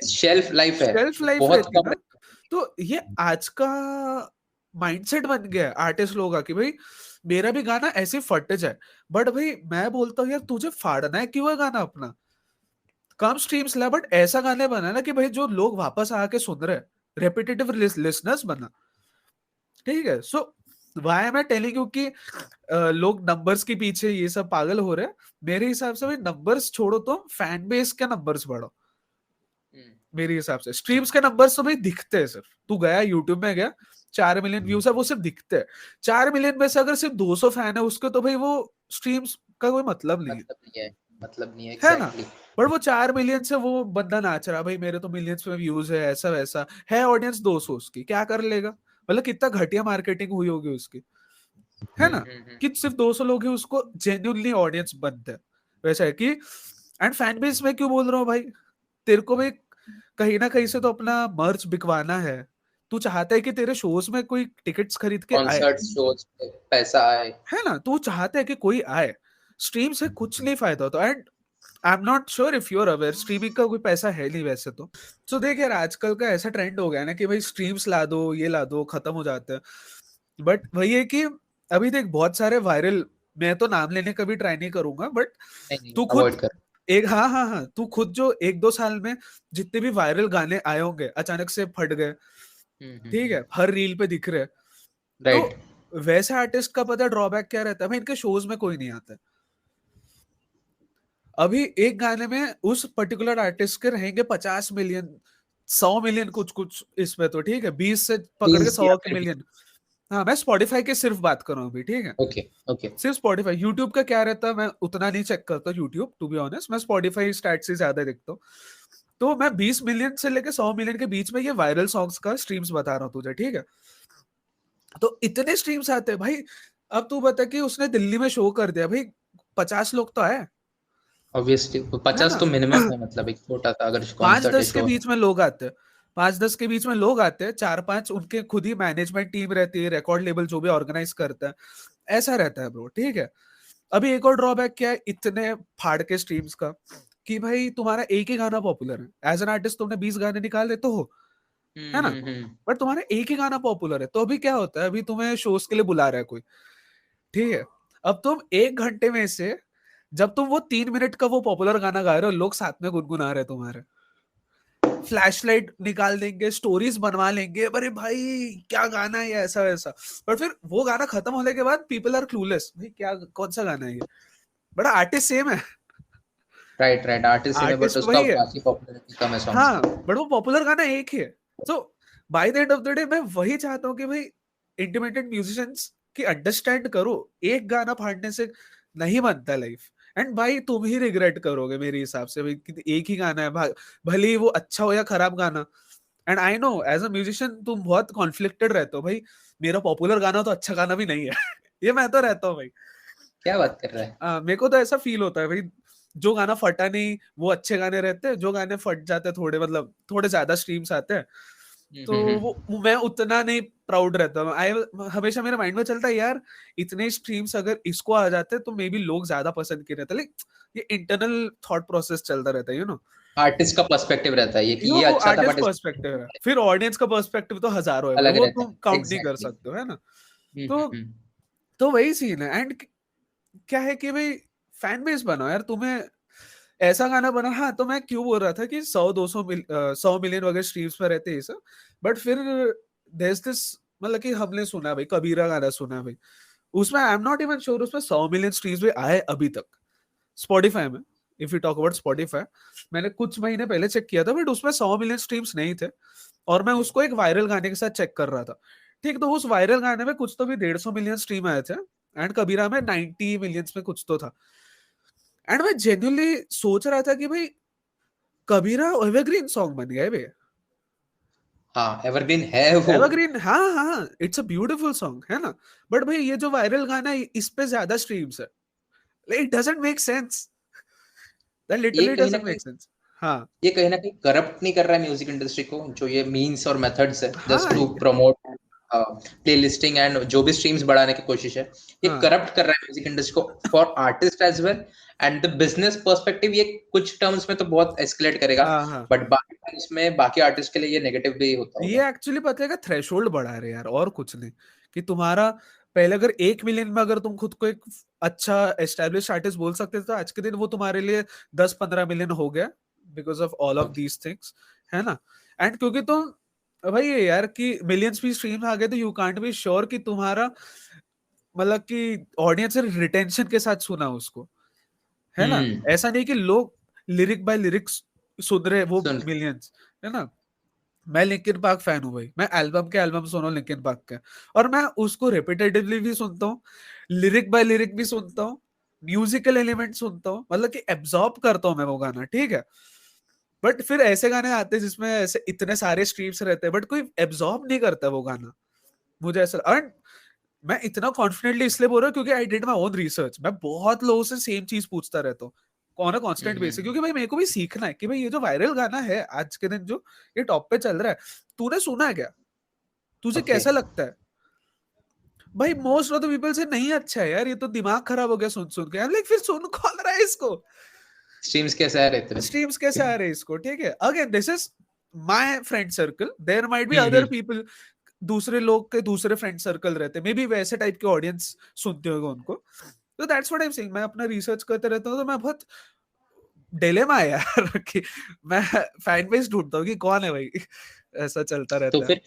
शेल्फ लाइफ है शेल्फ लाइफ बहुत रहती है कम ना। तो ये आज का माइंडसेट बन गया है आर्टिस्ट लोगों का कि भाई मेरा भी गाना ऐसे फट जाए। बट भाई मैं बोलता हूँ यार, तुझे फाड़ना है क्यों है गाना अपना, कम स्ट्रीम्स ला, बट ऐसा गाने बना ना कि भाई जो लोग वापस आके सुन रहे, रेपिटेटिव लिसनर्स बना, ठीक है। So why am I telling you कि लोग नंबर्स के पीछे ये सब पागल हो रहे हैं। मेरे हिसाब से भाई नंबर्स छोड़ो, तो फैन बेस के नंबर्स बढ़ो। मेरे हिसाब से स्ट्रीम्स के नंबर्स तो भाई दिखते हैं, सिर्फ तू गया यूट्यूब में गया 4 मिलियन व्यूज है, वो सिर्फ दिखते हैं। 4 मिलियन में से अगर सिर्फ 200 फैन है उसके, तो भाई वो स्ट्रीम्स का कोई मतलब नहीं मतलब नहीं है है ना। एग्जैक्टली। पर वो 4 मिलियन से वो बंदा नाच रहा, भाई मेरे तो मिलियंस में व्यूज है, ऐसा वैसा है, ऑडियंस 200 उसकी क्या कर लेगा, मतलब कितना घटिया मार्केटिंग हुई होगी उसकी, है ना। कि सिर्फ 200 लोग ही उसको जेन्युइनली ऑडियंस बनते हैं, वैसा है कि। एंड फैन बेस में क्यों बोल रहा हूँ भाई, तेरे को भी कहीं ना कहीं से तो अपना मर्च बिकवाना है, तू चाहता है कि तेरे शोज में कोई टिकट्स खरीद के आए, कॉन्सर्ट शोज पे पैसा आए। है ना, तू चाहता है कि कोई आए। स्ट्रीम से कुछ नहीं फायदा होता। And I am not sure if you are aware, streaming का कोई पैसा है नहीं वैसे तो। सो देख यार, आजकल का ऐसा ट्रेंड हो गया ना कि भाई स्ट्रीम्स ला दो, ये ला दो, खत्म हो जाते हैं। बट वही है कि अभी देख बहुत सारे वायरल, मैं तो नाम लेने का भी ट्राई नहीं करूंगा, बट नहीं तू खुद अवॉइड कर। एक, हाँ हाँ हाँ, तू खुद जो 1-2 साल में जितने भी वायरल गाने आए होंगे अचानक से फट गए, ठीक है, हर रील पे दिख रहे हैं, तो राइट। वैसे आर्टिस्ट का पता ड्रॉबैक क्या रहता है भाई, इनके शोज में कोई नहीं आता है। अभी एक गाने में उस पर्टिकुलर आर्टिस्ट के रहेंगे 50 मिलियन, 100 मिलियन, कुछ कुछ इसमें तो ठीक है, 20 से पकड़ के प्लीज या 100 के फिर मिलियन। हाँ मैं स्पॉटिफाई की सिर्फ बात कर रहा हूँ अभी, ठीक है, ओके ओके। सिर्फ स्पॉटिफाई। यूट्यूब का क्या रहता है मैं उतना नहीं चेक करता यूट्यूब, टू बी ऑनेस्ट, मैं स्पॉटिफाई स्टैट से ज्यादा देखता हूँ। तो मैं 20 मिलियन से लेके 100 मिलियन के बीच में ये वायरल सॉन्ग्स का स्ट्रीम्स बता रहा हूँ तुझे, ठीक है। तो इतने स्ट्रीम्स आते हैं भाई। अब तू बता कि उसने दिल्ली में शो कर दिया भाई, 50 लोग तो आए, ऑब्वियसली है 50 ना। तो मिनिमम है, मतलब एक छोटा सा अगर पांच कॉन्सर्ट दस के शो है। बीच में लोग आते हैं, 5-10 के बीच में लोग आते हैं, 4-5 उनके खुद ही मैनेजमेंट टीम रहती है, रिकॉर्ड लेबल जो भी ऑर्गेनाइज करता है, ऐसा रहता है ब्रो, ठीक है। अभी एक और ड्रॉबैक क्या है इतने फाड़ के स्ट्रीम्स का, कि भाई तुम्हारा एक ही गाना पॉपुलर है, एज एन आर्टिस्ट तुमने 20 गाने निकाल देते हो, है ना, हम्म। बट तुम्हारा एक ही गाना पॉपुलर है, तो अभी क्या होता है, अभी तुम्हें शोज के लिए बुला रहा है कोई, ठीक है। अब तुम 1 घंटे में से, जब तुम वो 3 मिनट का वो पॉपुलर गाना गा रहे हो, लोग साथ में गुनगुना रहे हैं तुम्हारे, फ्लैशलाइट निकाल देंगे, स्टोरीज बनवा लेंगे, अरे भाई क्या गाना है ये, ऐसा वैसा। पर फिर वो गाना खत्म होने के बाद पीपल आर क्लूलेस, भाई क्या कौन सा गाना है ये, बड़ा आर्टिस्ट सेम है, राइट राइट, आर्टिस्ट है बट आर्टिस्ट उसका वही है, काफी पॉपुलैरिटी कम है सॉन्ग्स हाँ, की। बट वो पॉपुलर गाना एक ही है। So by the end of the day मैं वही चाहता हूँ कि भाई इंडिपेंडेंट म्यूजिशियंस कि अंडरस्टैंड करो, एक गाना फाड़ने से नहीं बनता लाइफ। एंड भाई तुम ही रिग्रेट करोगे मेरे हिसाब से भाई, कि एक ही गाना है, भले ही वो अच्छा हो या खराब गाना। And I know as a musician तुम बहुत कॉन्फ्लिक्टेड रहते हो भाई, मेरा पॉपुलर गाना तो अच्छा गाना भी नहीं है ये मैं तो रहता हूँ भाई। क्या बात कर रहा है? मेरे को तो ऐसा फील होता है भाई, जो गाना फटा नहीं वो अच्छे गाने रहते हैं, जो गाने फट जाते हैं थोड़े, मतलब थोड़े ज्यादा स्ट्रीम्स आते हैं, तो वो मैं उतना नहीं प्राउड रहता हूँ। आई हमेशा मेरे माइंड में चलता है यार, इतने स्ट्रीम्स अगर इसको आ जाते तो मे बी लोग ज्यादा पसंद किए रहते। लाइक ये इंटरनल थॉट प्रोसेस चलता रहता है, यू नो। आर्टिस्ट का पर्सपेक्टिव रहता है ये कि यो ये वो अच्छा था आर्टिस्ट बट पर्सपेक्टिव है, फिर ऑडियंस का पर्सपेक्टिव तो हजारों है भाई, अलग वो रहता तुम है। काउंट नहीं कर एग्जैक्टली। सकते हो, है ना। तो तो वही सीन है। एंड क्या है कि भाई फैन बेस बनाओ यार, तुम्हें ऐसा गाना बना। हाँ, तो मैं क्यों बोल रहा था कि 100 मिलियन वगैरह स्ट्रीम्स पे रहते हैं सब, बट फिर देयर दिस, मतलब कि हमने सुना भाई, कबीरा गाना सुना भाई, उसमें आई एम नॉट इवन श्योर उसमें 100 मिलियन स्ट्रीम्स भी आए अभी तक स्पॉटिफाई में। If you talk about Spotify, मैंने कुछ महीने पहले चेक किया था, बट उसमें 100 मिलियन स्ट्रीम्स नहीं थे, और मैं उसको एक वायरल गाने के साथ चेक कर रहा था। ठीक, तो उस वायरल गाने में कुछ तो भी 150 मिलियन स्ट्रीम आए थे, एंड कबीरा में 90 मिलियंस में कुछ तो था। एंड मैं जेन्युइनली सोच रहा था कि भाई कबीरा एवरग्रीन सॉन्ग बन गया है भाई। हाँ, एवरग्रीन है वो। एवरग्रीन, हाँ हाँ, इट्स अ ब्यूटीफुल सॉन्ग, है ना। बट भाई ये जो वायरल गाना है इस पे ज्यादा स्ट्रीम्स है, it doesn't make sense, that ये लिटरली कहीं ना डजंट कहीं मेक सेंस। हाँ ये कहीं ना कहीं करप्ट नहीं कर रहा है म्यूजिक इंडस्ट्री को, जो ये मीन्स और मेथड्स है जस्ट हाँ to promote play listing and जो भी स्ट्रीम्स बढ़ाने की कोशिश है, ये हाँ करप्ट कर रहा है म्यूजिक इंडस्ट्री को for artist as well. And the business perspective ये कुछ टर्म्स में तो बहुत एस्केलेट करेगा, हाँ हाँ। बट बाकी टर्म्स में बाकी आर्टिस्ट के लिए ये नेगेटिव भी होता होगा। ये एक्चुअली पता है, थ्रेशोल्ड बढ़ा रहे यार, और कुछ नहीं। कि तुम्हारा पहले अगर 1 मिलियन में अगर तुम खुद को एक अच्छा एस्टेब्लिश आर्टिस्ट बोल सकते थे, तो आज के दिन वो तुम्हारे लिए 10-15 मिलियन हो गया, because of all of okay. These things, है ना। एंड क्योंकि तुम भाई ये यार कि मिलियंस भी स्ट्रीम आ गए, तो यू कांट बी श्योर कि तुम्हारा, मतलब कि ऑडियंस रिटेंशन के साथ सुना उसको, है ना। हम्म। ऐसा नहीं कि लोग लिरिक बाय लिरिक्स सुन रहे वो सुन। मिलियंस, है ना। मैं लिंकिन पार्क फैन हूँ भाई, मैं एल्बम के एल्बम सुना हूँ लिंकिन पार्क के, और मैं उसको रिपीटेटिवली भी सुनता हूँ, लिरिक बाय लिरिक भी सुनता हूँ, म्यूजिकल एलिमेंट सुनता हूँ, मतलब कि एब्जॉर्ब करता हूँ मैं वो गाना, ठीक है। बट फिर ऐसे गाने आते हैं जिसमें ऐसे इतने सारे स्ट्रीम्स रहते हैं, बट कोई एब्जॉर्ब नहीं करता वो गाना, मुझे ऐसा। एंड मैं इतना कॉन्फिडेंटली इसलिए बोल रहा हूँ क्योंकि I did my own research, मैं बहुत लोगों से सेम चीज पूछता रहता हूँ ऑन अ कांस्टेंट बेसिस, क्योंकि भाई मेरे को भी सीखना है कि भाई ये जो वायरल गाना है आज के दिन जो ये टॉप पे चल रहा है, तूने सुना है क्या, तुझे ओके। कैसा लगता है। भाई मोस्ट ऑफ द पीपल से नहीं अच्छा है यार, ये तो दिमाग खराब हो गया सुन सुन के। लाइक फिर सुन कौन रहा है इसको, स्ट्रीम्स कैसे आ रहे थे? स्ट्रीम्स कैसे आ रहे हैं इसको, ठीक है। Again this is my friend circle, there might be other hmm. People, दूसरे लोग के दूसरे फ्रेंड सर्कल रहते हैं, मे बी वैसे टाइप के ऑडियंस सुनते होंगे उनको। तो that's what I am saying, मैं अपना रिसर्च करते रहता हूँ, तो मैं बहुत डिलेमा है यार कि मैं फैन बेस ढूंढता हूँ कि कौन है भाई, ऐसा चलता तो रहता है। फिर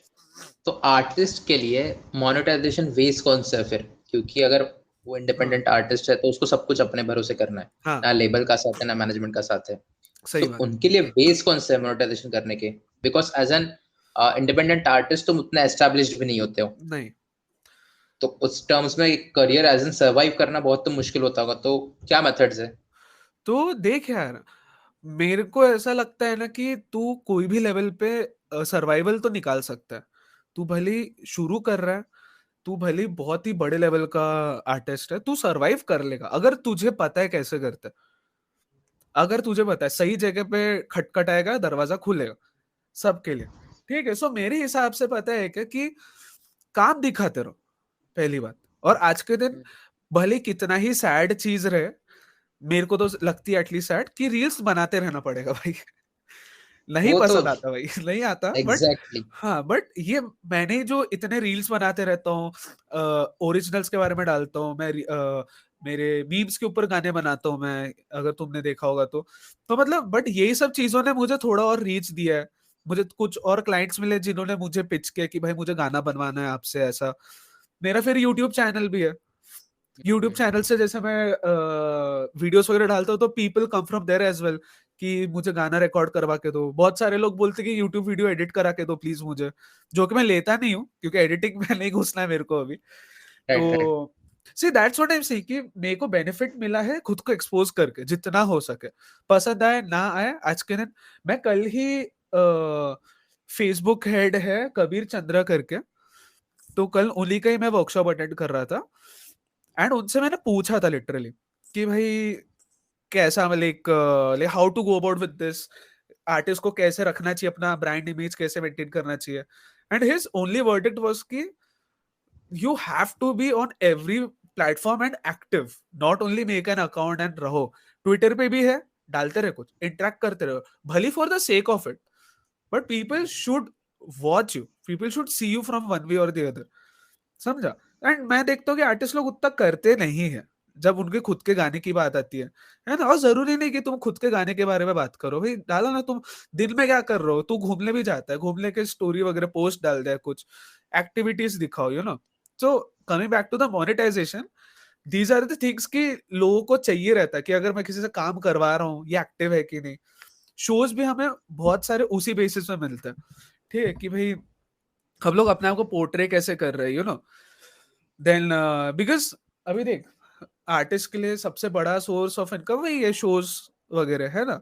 तो आर्टिस्ट के लिए मोनेटाइजेशन वेज कौन सा है फिर? क्योंकि अगर वो हाँ इंडिपेंडेंट आर्टिस्ट है तो उसको सब कुछ अपने भरोसे करना है, हाँ, ना लेबल का साथ है ना मैनेजमेंट का साथ है। सही तो बात। उनके लिए वेज कौन सा है मोनेटाइजेशन करने के? Because as an independent artist तुम उतना एस्टेब्लिश्ड भी नहीं होते हो, नहीं, तो उस टर्म्स में करियर एज एन सर्वाइव करना बहुत तो मुश्किल होता होगा। तो क्या मेथड्स है? तो देख यार, मेरे को ऐसा लगता है ना कि तू कोई भी लेवल पे सर्वाइवल तो निकाल सकता है। तू भले ही शुरू कर रहा है, तू भले ही बहुत ही बड़े लेवल का आर्टिस्ट है, तू सरवाइव कर लेगा अगर तुझे पता है कैसे करते हैं। अगर तुझे पता है सही जगह पे खटखटाएगा दरवाजा खुलेगा सबके लिए, ठीक है। सो मेरे हिसाब से पता है क्या कि काम दिखाते रहो, पहली बात। और आज के दिन भले कितना ही सैड चीज रहे, मेरे को तो लगती है एटलीस्ट सैड, कि रील्स बनाते रहना पड़ेगा भाई नहीं वो तो पसंद आता भाई नहीं आता, बट एग्जैक्टली। हाँ, बट ये मैंने जो इतने रील्स बनाते रहता हूँ, ओरिजिनल्स के बारे में डालता हूँ मैं, मेरे मीम्स के ऊपर गाने बनाता हूँ मैं, अगर तुमने देखा होगा तो मतलब, बट यही सब चीजों ने मुझे थोड़ा और रीच दिया है। मुझे कुछ और क्लाइंट्स मिले जिन्होंने मुझे पिच किया कि भाई मुझे गाना बनवाना है आपसे, ऐसा। मेरा फिर यूट्यूब चैनल भी है, यूट्यूब चैनल से जैसे मैं वीडियोस वगैरह डालता हूँ, तो people come from there as well कि मुझे गाना रिकॉर्ड करवा के दो। बहुत सारे लोग बोलते कि यूट्यूब वीडियो एडिट करा के दो प्लीज मुझे, जो कि मैं लेता नहीं हूँ क्योंकि एडिटिंग में नहीं घुसना है मेरे को अभी। Right right. तो see that's what I am saying कि मेरे को बेनिफिट मिला है खुद को एक्सपोज करके जितना हो सके, पसंद आए ना आए। आज के दिन मैं कल ही फेसबुक हेड है कबीर चंद्रा करके, तो कल उन्हीं का ही मैं वर्कशॉप अटेंड कर रहा था, एंड उनसे मैंने पूछा था लिटरली कि भाई कैसा like how to go about with this, artist को कैसे रखना चाहिए, अपना ब्रांड इमेज कैसे मेंटेन करना चाहिए। And his only verdict was कि you have to be on every platform and active, not only make an account and रहो। ट्विटर पे भी है, डालते रहे, कुछ इंटरेक्ट करते रहो, भली for the sake of it, but people should watch you, people should see you from one way और द अदर, समझा। एंड मैं देखता हूँ कि आर्टिस्ट लोग उतना करते नहीं है जब उनके खुद के गाने की बात आती है ना। और जरूरी नहीं कि तुम खुद के गाने के बारे में बात करो, भाई डालो ना, तुम दिन में क्या कर रहे हो, तू घूमने भी जाता है, घूमने के स्टोरी वगैरह पोस्ट डाल दे, कुछ एक्टिविटीज दिखाओ, you know. So coming back to the monetization, these are the things कि लोगों को चाहिए रहता है कि अगर मैं किसी से काम करवा रहा हूँ ये एक्टिव है कि नहीं। शोज भी हमें बहुत सारे उसी बेसिस पे मिलते हैं, ठीक है, कि भाई हम लोग अपने आप को पोर्ट्रे कैसे कर रहे हैं, यू नो। देन बिकॉज अभी देख, आर्टिस्ट के लिए सबसे बड़ा सोर्स ऑफ इनकम वही है, शोज वगैरह, है ना।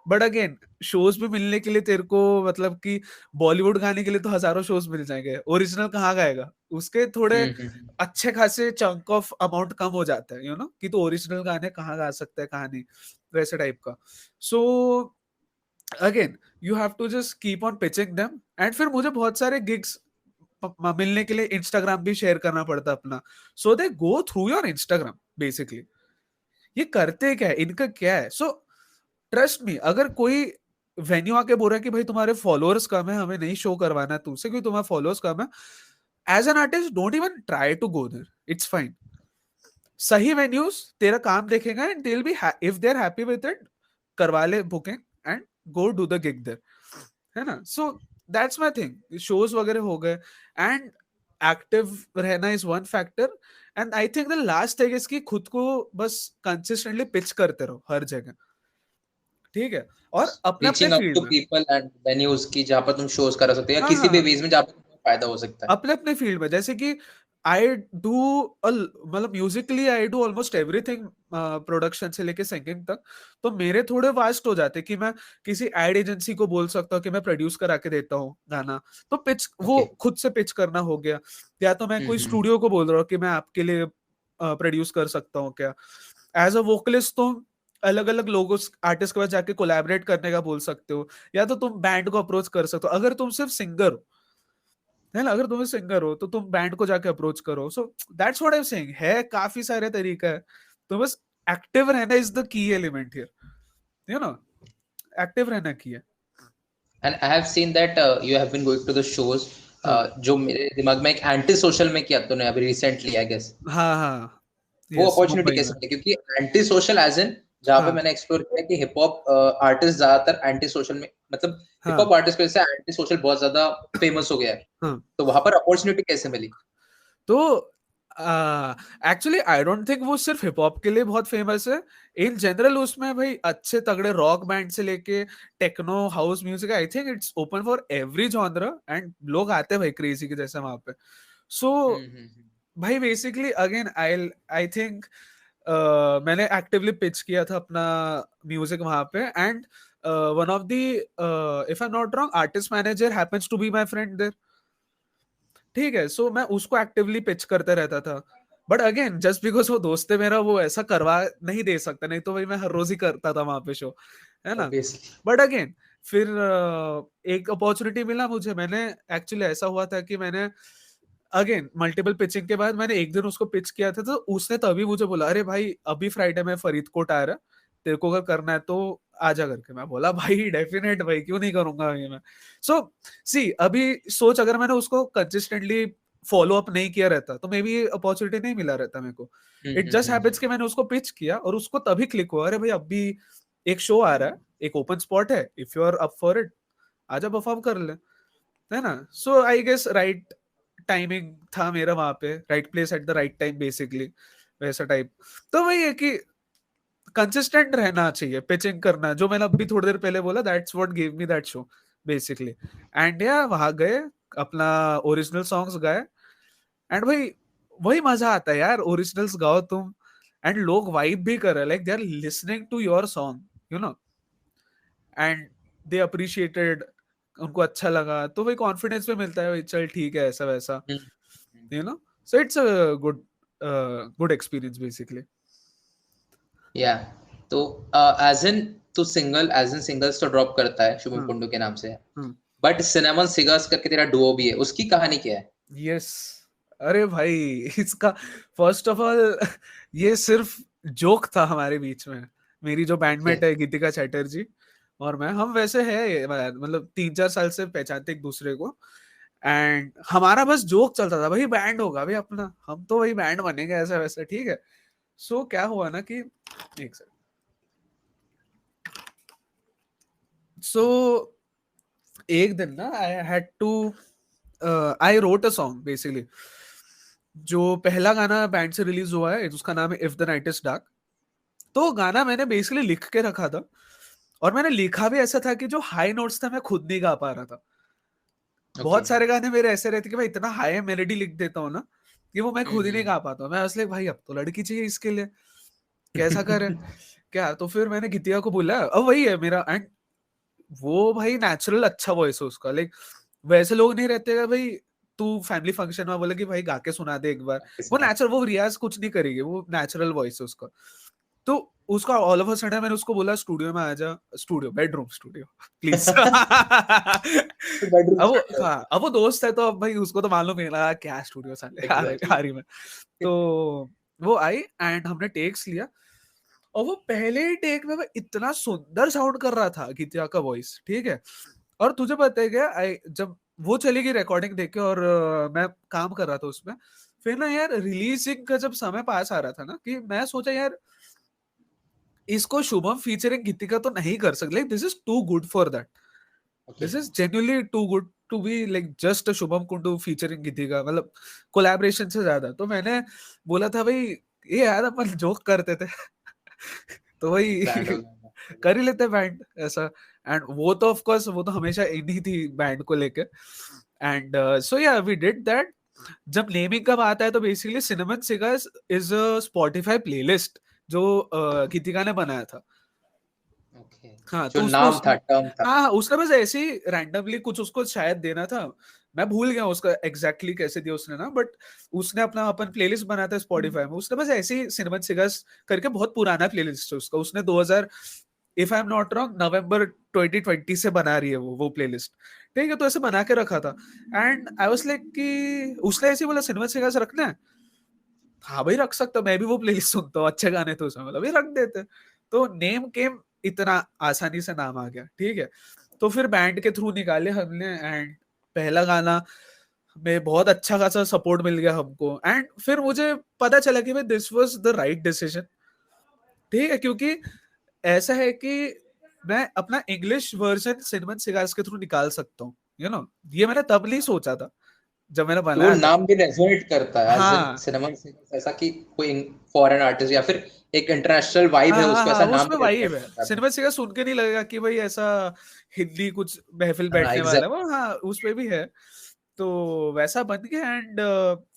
बट अगेन शोज भी मिलने के लिए तेरे को मतलब कि बॉलीवुड गाने के लिए तो हजारों शोज मिल जाएंगे, ओरिजिनल कहाँ गाएगा, उसके थोड़े अच्छे खासे चंक ऑफ अमाउंट कम हो जाता है, यू नो, कि तो ओरिजिनल गाने कहाँ गा सकता है कहाँ नहीं, वैसे टाइप का। So again you have to just keep on pitching them, and फिर मुझे बहुत सारे गिग्स मिलने के लिए इंस्टाग्राम भी शेयर करना पड़ता अपना, so they go through your Instagram basically, ये करते क्या है, इनका क्या है। सो ट्रस्ट मी, अगर कोई वेन्यू आके बोल रहा है कि भाई तुम्हारे फॉलोअर्स कम है, हमें नहीं शो करवाना है तुमसे क्योंकि तुम्हारे फॉलोअर्स कम है, as an artist don't even try to go there, it's fine. सही वेन्यूज तेरा काम देखेगा and they will be, if they are happy with it, करवा ले booking and go do the gig there, है ना। So that's my thing, shows वगैरह हो गए, एंड एक्टिव रहना is one factor, and I think the last thing is कि खुद को बस कंसिस्टेंटली पिच करते रहो हर जगह, ठीक है, और अपने अपने रीचिंग आउट फील्ड टू में। पीपल एंड वेन्यूज की जहाँ पर तुम शोज करा सकते हो या हाँ किसी भी हाँ, वेज में जहाँ पर तुम्हें फायदा हो सकता है। अपने अपने फील्ड में, जैसे कि आई डू मतलब Musically I do almost everything, production से लेके सिंगिंग तक, तो मेरे थोड़े वास्ट हो जाते कि मैं किसी एड एजेंसी को बोल सकता हूँ कि मैं प्रोड्यूस करा के देता हूँ गाना, तो पिच वो ओके। खुद से पिच करना हो गया, या तो मैं कोई हम्म। स्टूडियो को बोल रहा हूँ कि मैं आपके लिए प्रोड्यूस कर सकता हूँ क्या। एज अ वोकलिस्ट तुम अलग अलग लोगों आर्टिस्ट के पास जाके कोलैबोरेट करने का बोल सकते हो, या तो तुम बैंड को अप्रोच कर सकते हो, अगर तुम सिर्फ सिंगर हो, है ना, अगर तुम सिंगर हो तो तुम बैंड को जाके अप्रोच करो। So that's what I am saying, है काफी सारे तरीका है, तो बस एक्टिव रहना is the key element here, you know, active रहना की है। And I have seen that you have been going to the shows. हाँ जो मेरे दिमाग में एक एंटी सोशल में किया तूने अभी रिसेंटली आई गेस, हाँ हाँ, वो यस अपॉर्चुनिटी मुंबई में। कैसे मिली? क्योंकि एंटी सोशल एज इन जहाँ पे हाँ मैंने एक्सप्लोर किया कि हिप हॉप आर्टिस्ट ज्यादातर एंटी सोशल में, मतलब हिप हाँ हॉप आर्टिस्ट की वजह से एंटी सोशल बहुत ज्यादा फेमस हो गया है, हाँ, तो वहां पर अपॉर्चुनिटी कैसे मिली? तो एक्चुअली आई डोंट थिंक वो सिर्फ हिप हॉप के लिए बहुत फेमस है, इन जनरल उसमें भाई अच्छे तगड़े रॉक बैंड से लेके techno house music, I think it's open for every genre, and लोग आते हैं भाई क्रेजी के जैसे वहां पे। So hmm. भाई basically again I I think मैंने एक्टिवली पिच किया था अपना म्यूजिक वहां पे, and one of the, if I am not wrong, artist manager happens to be my friend there, ठीक है। सो मैं उसको एक्टिवली पिच करते रहता था, बट अगेन जस्ट बिकॉज वो दोस्त है मेरा, वो ऐसा करवा नहीं दे सकता, नहीं तो भाई मैं हर रोज ही करता था वहां पे शो, है ना। ऑब्वियसली। बट अगेन फिर एक अपॉर्चुनिटी मिला मुझे, मैंने एक्चुअली ऐसा हुआ था कि मैंने अगेन मल्टीपल पिचिंग के बाद मैंने एक दिन उसको पिच किया था, तो उसने तभी मुझे बोला अरे भाई अभी फ्राइडे में फरीदकोट आ रहा है, तेरे को अगर करना है तो आजा करके। मैं बोला भाई डेफिनेट भाई, क्यों नहीं करूंगा ये मैं। सो सी अभी सोच, अगर मैंने उसको कंसिस्टेंटली फॉलो अप नहीं किया रहता तो मे बी अपॉर्चुनिटी नहीं मिला रहता मेरे को। इट जस्ट हैपेंस कि मैंने उसको पिच किया और उसको तभी क्लिक हुआ, अरे भाई अभी एक शो आ रहा है, एक ओपन स्पॉट है, if you are up for it आजा परफॉर्म कर ले, है ना। So I guess right timing था मेरा वहां पे, right place at the right time basically, वैसा टाइप। तो वही है कि कंसिस्टेंट रहना चाहिए, पिचिंग करना, जो मैंने अभी थोड़ी देर पहले बोला, that's what give me that show basically. And या वहां गए, अपना ओरिजिनल सॉन्ग्स गाए, एंड भाई वही मजा आता है यार, ओरिजिनल्स गाओ तुम एंड लोग वाइब भी कर रहे हैं, like they are listening to your song, you know, and they appreciated, उनको अच्छा लगा, तो वही कॉन्फिडेंस भी मिलता है, चल ठीक है ऐसा वैसा, you know, so it's a good good experience basically. या तो तू सिंगल्स तो ड्रॉप करता है शुभम कुंडू के नाम से, बट सिनेमन सिगर्स करके तेरा डुओ भी है, उसकी कहानी क्या है? यस, अरे भाई इसका फर्स्ट ऑफ ऑल ये सिर्फ जोक था हमारे बीच में. मेरी जो बैंडमेट है गीतिका चैटर्जी और मैं, हम वैसे है मतलब 3-4 साल से पहचानते एक दूसरे को, एंड हमारा बस जोक चलता था, भाई बैंड होगा भाई अपना, हम तो वही बैंड बनेंगे ऐसा वैसा, ठीक है. सो क्या हुआ ना कि एक सेकंड, सो एक दिन ना I wrote a song basically. जो पहला गाना बैंड से रिलीज हुआ है उसका नाम है if the night is dark. तो गाना मैंने बेसिकली लिख के रखा था, और मैंने लिखा भी ऐसा था कि जो हाई नोट्स था मैं खुद नहीं गा पा रहा था. बहुत सारे गाने मेरे ऐसे रहते कि मैं इतना हाई मेलोडी लिख देता हूँ ना कि वो मैं खुद ही नहीं गा पाता हूँ. मैं असली भाई अब तो लड़की चाहिए इसके लिए, कैसा करे क्या. तो फिर मैंने गीतिका को बोला, अब वही है मेरा, एंड वो भाई नेचुरल अच्छा वॉइस है उसका, लाइक वैसे लोग नहीं रहते भाई तू फैमिली फंक्शन में बोले कि भाई गा के सुना दे एक बार, वो नेचुरल, वो रियाज कुछ नहीं करेगी, वो नेचुरल वॉइस है उसका. तो उसका ऑल ऑफ अ सडन मैंने उसको बोला स्टूडियो में आजा, स्टूडियो बेडरूम स्टूडियो प्लीज. अब वो दोस्त है तो अब भाई उसको तो मालूम है ना क्या स्टूडियो साले आ रही में. तो वो आई एंड हमने टेक्स लिया, और वो पहले ही टेक में इतना सुंदर साउंड कर रहा था गीतिका का वॉइस, ठीक है. और तुझे पता है क्या, जब वो चली गई रिकॉर्डिंग देख के, और मैं काम कर रहा था उसमें, फिर ना यार रिलीजिंग का जब समय पास आ रहा था ना, कि मैं सोचा यार इसको शुभम फीचरिंग गीतिका तो नहीं कर सकते, like this is too good for that, this is genuinely too good to be like just Shubham Kundu featuring Geetika, मतलब कोलैबोरेशन से ज्यादा. तो मैंने बोला था भाई ये यार अपन जोक करते थे तो वही कर ही लेते बैंड ऐसा. एंड वो तो ऑफ कोर्स वो तो हमेशा इन्हीं थी बैंड को लेके, and so yeah we did that. जब नेमिंग का बात है तो basically cinnamon cigars is a Spotify playlist जो गीतिका ने बनाया था. हाँ, जो तो नाम था, टर्म था. हाँ उसने बस ऐसे ही रैंडमली कुछ उसको शायद देना था, मैं भूल गया उसका एग्जैक्टली कैसे दिया उसने ना, बट उसने अपना अपन प्लेलिस्ट बनाया था स्पॉटिफाई में, उसने बस ऐसे ही सिनेमन सिगर्स करके, बहुत पुराना प्लेलिस्ट है उसका, उसने 2000 if I am not wrong November 2020 से बना रही है वो प्लेलिस्ट, ठीक है. तो ऐसे बना के रखा था, एंड आई वाज लाइक कि उसने ऐसे बोला सिनेमन सिगर्स रखना है, हाँ भाई रख सकता, मैं भी वो प्लेलिस्ट सुनता हूँ, अच्छे गाने तो उसमें, मतलब रख देते. तो नेम केम, इतना आसानी से नाम आ गया, ठीक है. तो फिर बैंड के थ्रू निकाले हमने, एंड पहला गाना में बहुत अच्छा खासा सपोर्ट मिल गया हमको, एंड फिर मुझे पता चला कि भाई this was the right decision, ठीक है. क्योंकि ऐसा है कि मैं अपना इंग्लिश वर्जन सिनेमन सिगार्स के थ्रू निकाल सकता हूँ, यू नो, ये मैंने तब नहीं सोचा था जब मैंने वो बनाया था. नाम भी रेजोनेट करता है एज इन हाँ सिनेमन सिगर्स, ऐसा कि कोई फॉरेन आर्टिस्ट या फिर एक इंटरनेशनल वाइब है उसको, ऐसा नाम उसमें भी वाइब रेजोनेट है, करता है. सिनेमा सिगा सुन के नहीं लगेगा कि भाई ऐसा हिंदी कुछ महफिल हाँ, बैठने वाला है एग्जैक्ट. वो, हाँ उस पे भी है. तो वैसा बन गया, एंड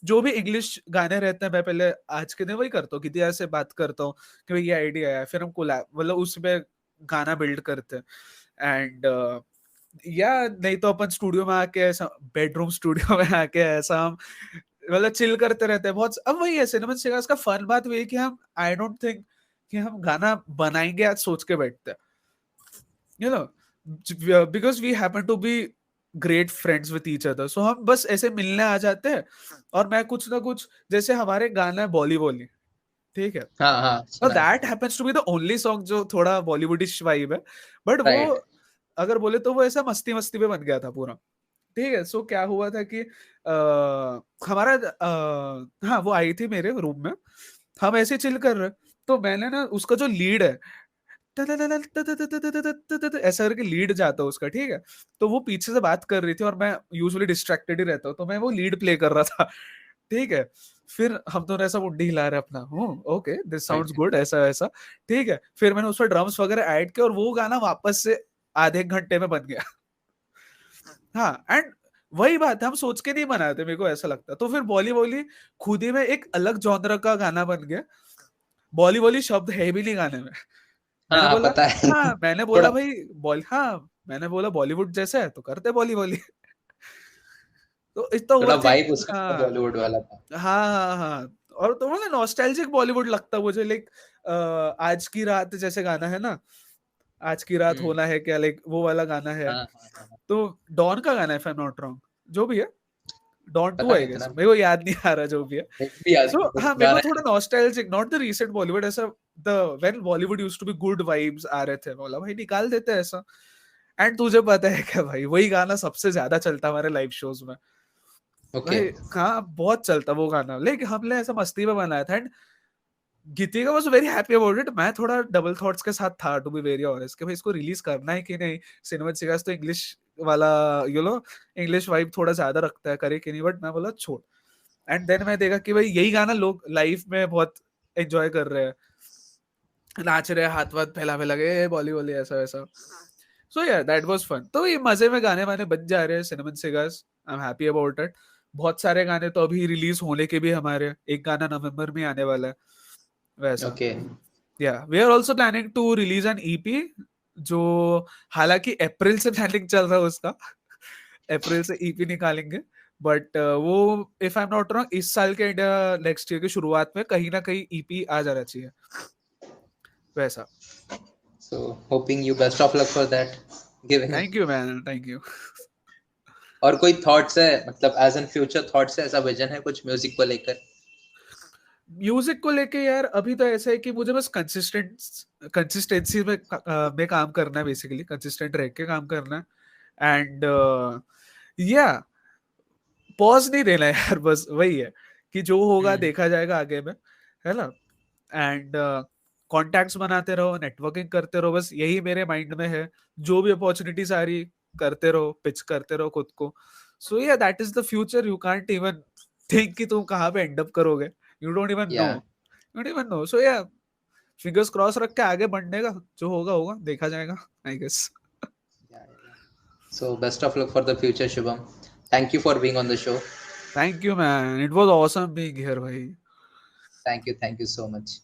जो भी इंग्लिश गाने रहते हैं मैं पहले आज के दिन वही करता हूँ, किसी से बात करता हूँ कि भाई ये आइडिया है, फिर हम कोलैब मतलब उसमें गाना बिल्ड करते हैं. एंड या नहीं तो अपन स्टूडियो में आके ऐसा, बेडरूम स्टूडियो में आके ऐसा हम मतलब चिल करते रहते हैं बहुत. अब वही है सिनेमन सिगार्स का फन बात वही है कि हम, आई डोंट थिंक कि हम गाना बनाएंगे आज सोच के बैठते हैं, you know, because we happen to be great friends with each other, so हम बस ऐसे मिलने आ जाते हैं, और मैं कुछ ना कुछ, जैसे हमारे गाना है बॉली बॉली, ठीक है, हाँ हाँ, और सुना है. That happens to be the only song जो थोड़ा बॉलीवुडिश वाइब है, बट वो राइट. अगर बोले तो वो ऐसा मस्ती मस्ती पे बन गया था पूरा, ठीक है. सो क्या हुआ था कि हमारा हाँ वो आई थी मेरे रूम में, हम ऐसे चिल कर रहे, तो मैंने ना उसका जो लीड है ऐसा करके लीड जाता है उसका, ठीक है. तो वो पीछे से बात कर रही थी और मैं यूजुअली डिस्ट्रैक्टेड ही रहता हूँ, तो मैं वो लीड प्ले कर रहा था, ठीक है. फिर हम दोनों ऐसा मुंडी हिला रहे अपना, ओके दिस साउंड्स गुड ऐसा ऐसा, ठीक है. फिर मैंने उसमें ड्रम्स वगैरह ऐड किया और वो गाना वापस से आधे घंटे में बन गया. हाँ, एंड वही बात है, हम सोच के नहीं बनाते, मेरे को ऐसा लगता। तो फिर बॉली बॉली खुद ही में एक अलग जॉनर का गाना बन गया। बॉली बॉली शब्द है भी नहीं गाने में। मैंने हाँ बोला, पता है। हाँ मैंने थोड़ा बोला भाई हाँ मैंने बोला बॉलीवुड जैसा है तो करते बॉली बॉली। तो इतना थोड़ा ओवर थिंक। वाइब उसका थोड़ा हाँ बॉलीवुड वाला था। हाँ हाँ हाँ। और तो मतलब नॉस्टैल्जिक बॉलीवुड लगता है मुझे, लाइक आज की रात जैसे गाना है ना, आज की रात हम्म। होना है क्या, लाइक वो वाला गाना है। हाँ हाँ हाँ हाँ। तो डॉन का गाना है if I am not wrong, जो भी है, डॉन टू पता आई नहीं गेस, इतना। मेरे को याद नहीं आ रहा जो भी है। एक भी याद सो नहीं, बस हाँ मेरे को गाना थोड़ा है। Nostalgic, not the recent Bollywood, ऐसा the when Bollywood used to be good vibes आ रहे थे, बोला भाई निकाल देते हैं ऐसा। एंड तुझे पता है क्या भाई, वही गाना सबसे ज्यादा चलता हमारे लाइव शोज में। ओके। भाई हाँ बहुत चलता वो गाना, लेकिन हमने ऐसा मस्ती में बनाया था। And Geetika was very happy about it. मैं थोड़ा डबल थॉट्स के साथ था टू बी वेरी ऑनेस्ट कि भाई इसको रिलीज करना है कि नहीं। सिनेमा सिगास तो इंग्लिश वाला, यू नो इंग्लिश वाइब थोड़ा ज्यादा रखता है, करे कि नहीं, बट मैं बोला छोड़। एंड देन मैं देखा कि भाई यही गाना लोग लाइफ में बहुत एंजॉय कर रहे हैं, नाच रहे हैं, हाथ वाथ फैला फैला के बॉली बॉली ऐसा वैसा। सो या दैट वाज फन। तो ये मजे में गाने वाने बज जा रहे हैं cinnamon Sigas, I am happy about it. बहुत सारे गाने तो अभी रिलीज होने के भी हमारे, एक गाना नवंबर में आने वाला है वैसा। ओके। या we are also planning to release an EP, जो हालांकि अप्रैल से प्लानिंग चल रहा है उसका। अप्रैल से ईपी निकालेंगे, बट वो if I am not wrong इस साल के नेक्स्ट ईयर की शुरुआत में कहीं ना कहीं ईपी आ जाना चाहिए वैसा। सो hoping you best of luck for that given. Thank you man, thank you. और कोई थॉट्स है, मतलब एज एन फ्यूचर थॉट्स है, ऐसा विजन है कुछ म्यूजिक को लेकर? म्यूजिक को लेके यार अभी तो ऐसा है कि मुझे बस कंसिस्टेंसी में काम करना है, बेसिकली कंसिस्टेंट रह के काम करना है। एंड या पॉज नहीं देना है यार, बस वही है कि जो होगा हम्म। देखा जाएगा आगे में, है ना। एंड कॉन्टैक्ट्स बनाते रहो, नेटवर्किंग करते रहो, बस यही मेरे माइंड में है। जो भी अपॉर्चुनिटीज आ रही करते रहो, पिच करते रहो खुद को। सो या that is the future. You can't even think कि तुम कहाँ पे एंड अप करोगे, यू डोंट इवन नो, या यू डोंट इवन नो। सो या फिंगर्स क्रॉस रख के आगे बढ़ने का, जो होगा होगा, देखा जाएगा I guess. So best of luck for the future Shubham. Thank you for being on the show. Thank you man, it was awesome being here भाई। Thank you so much.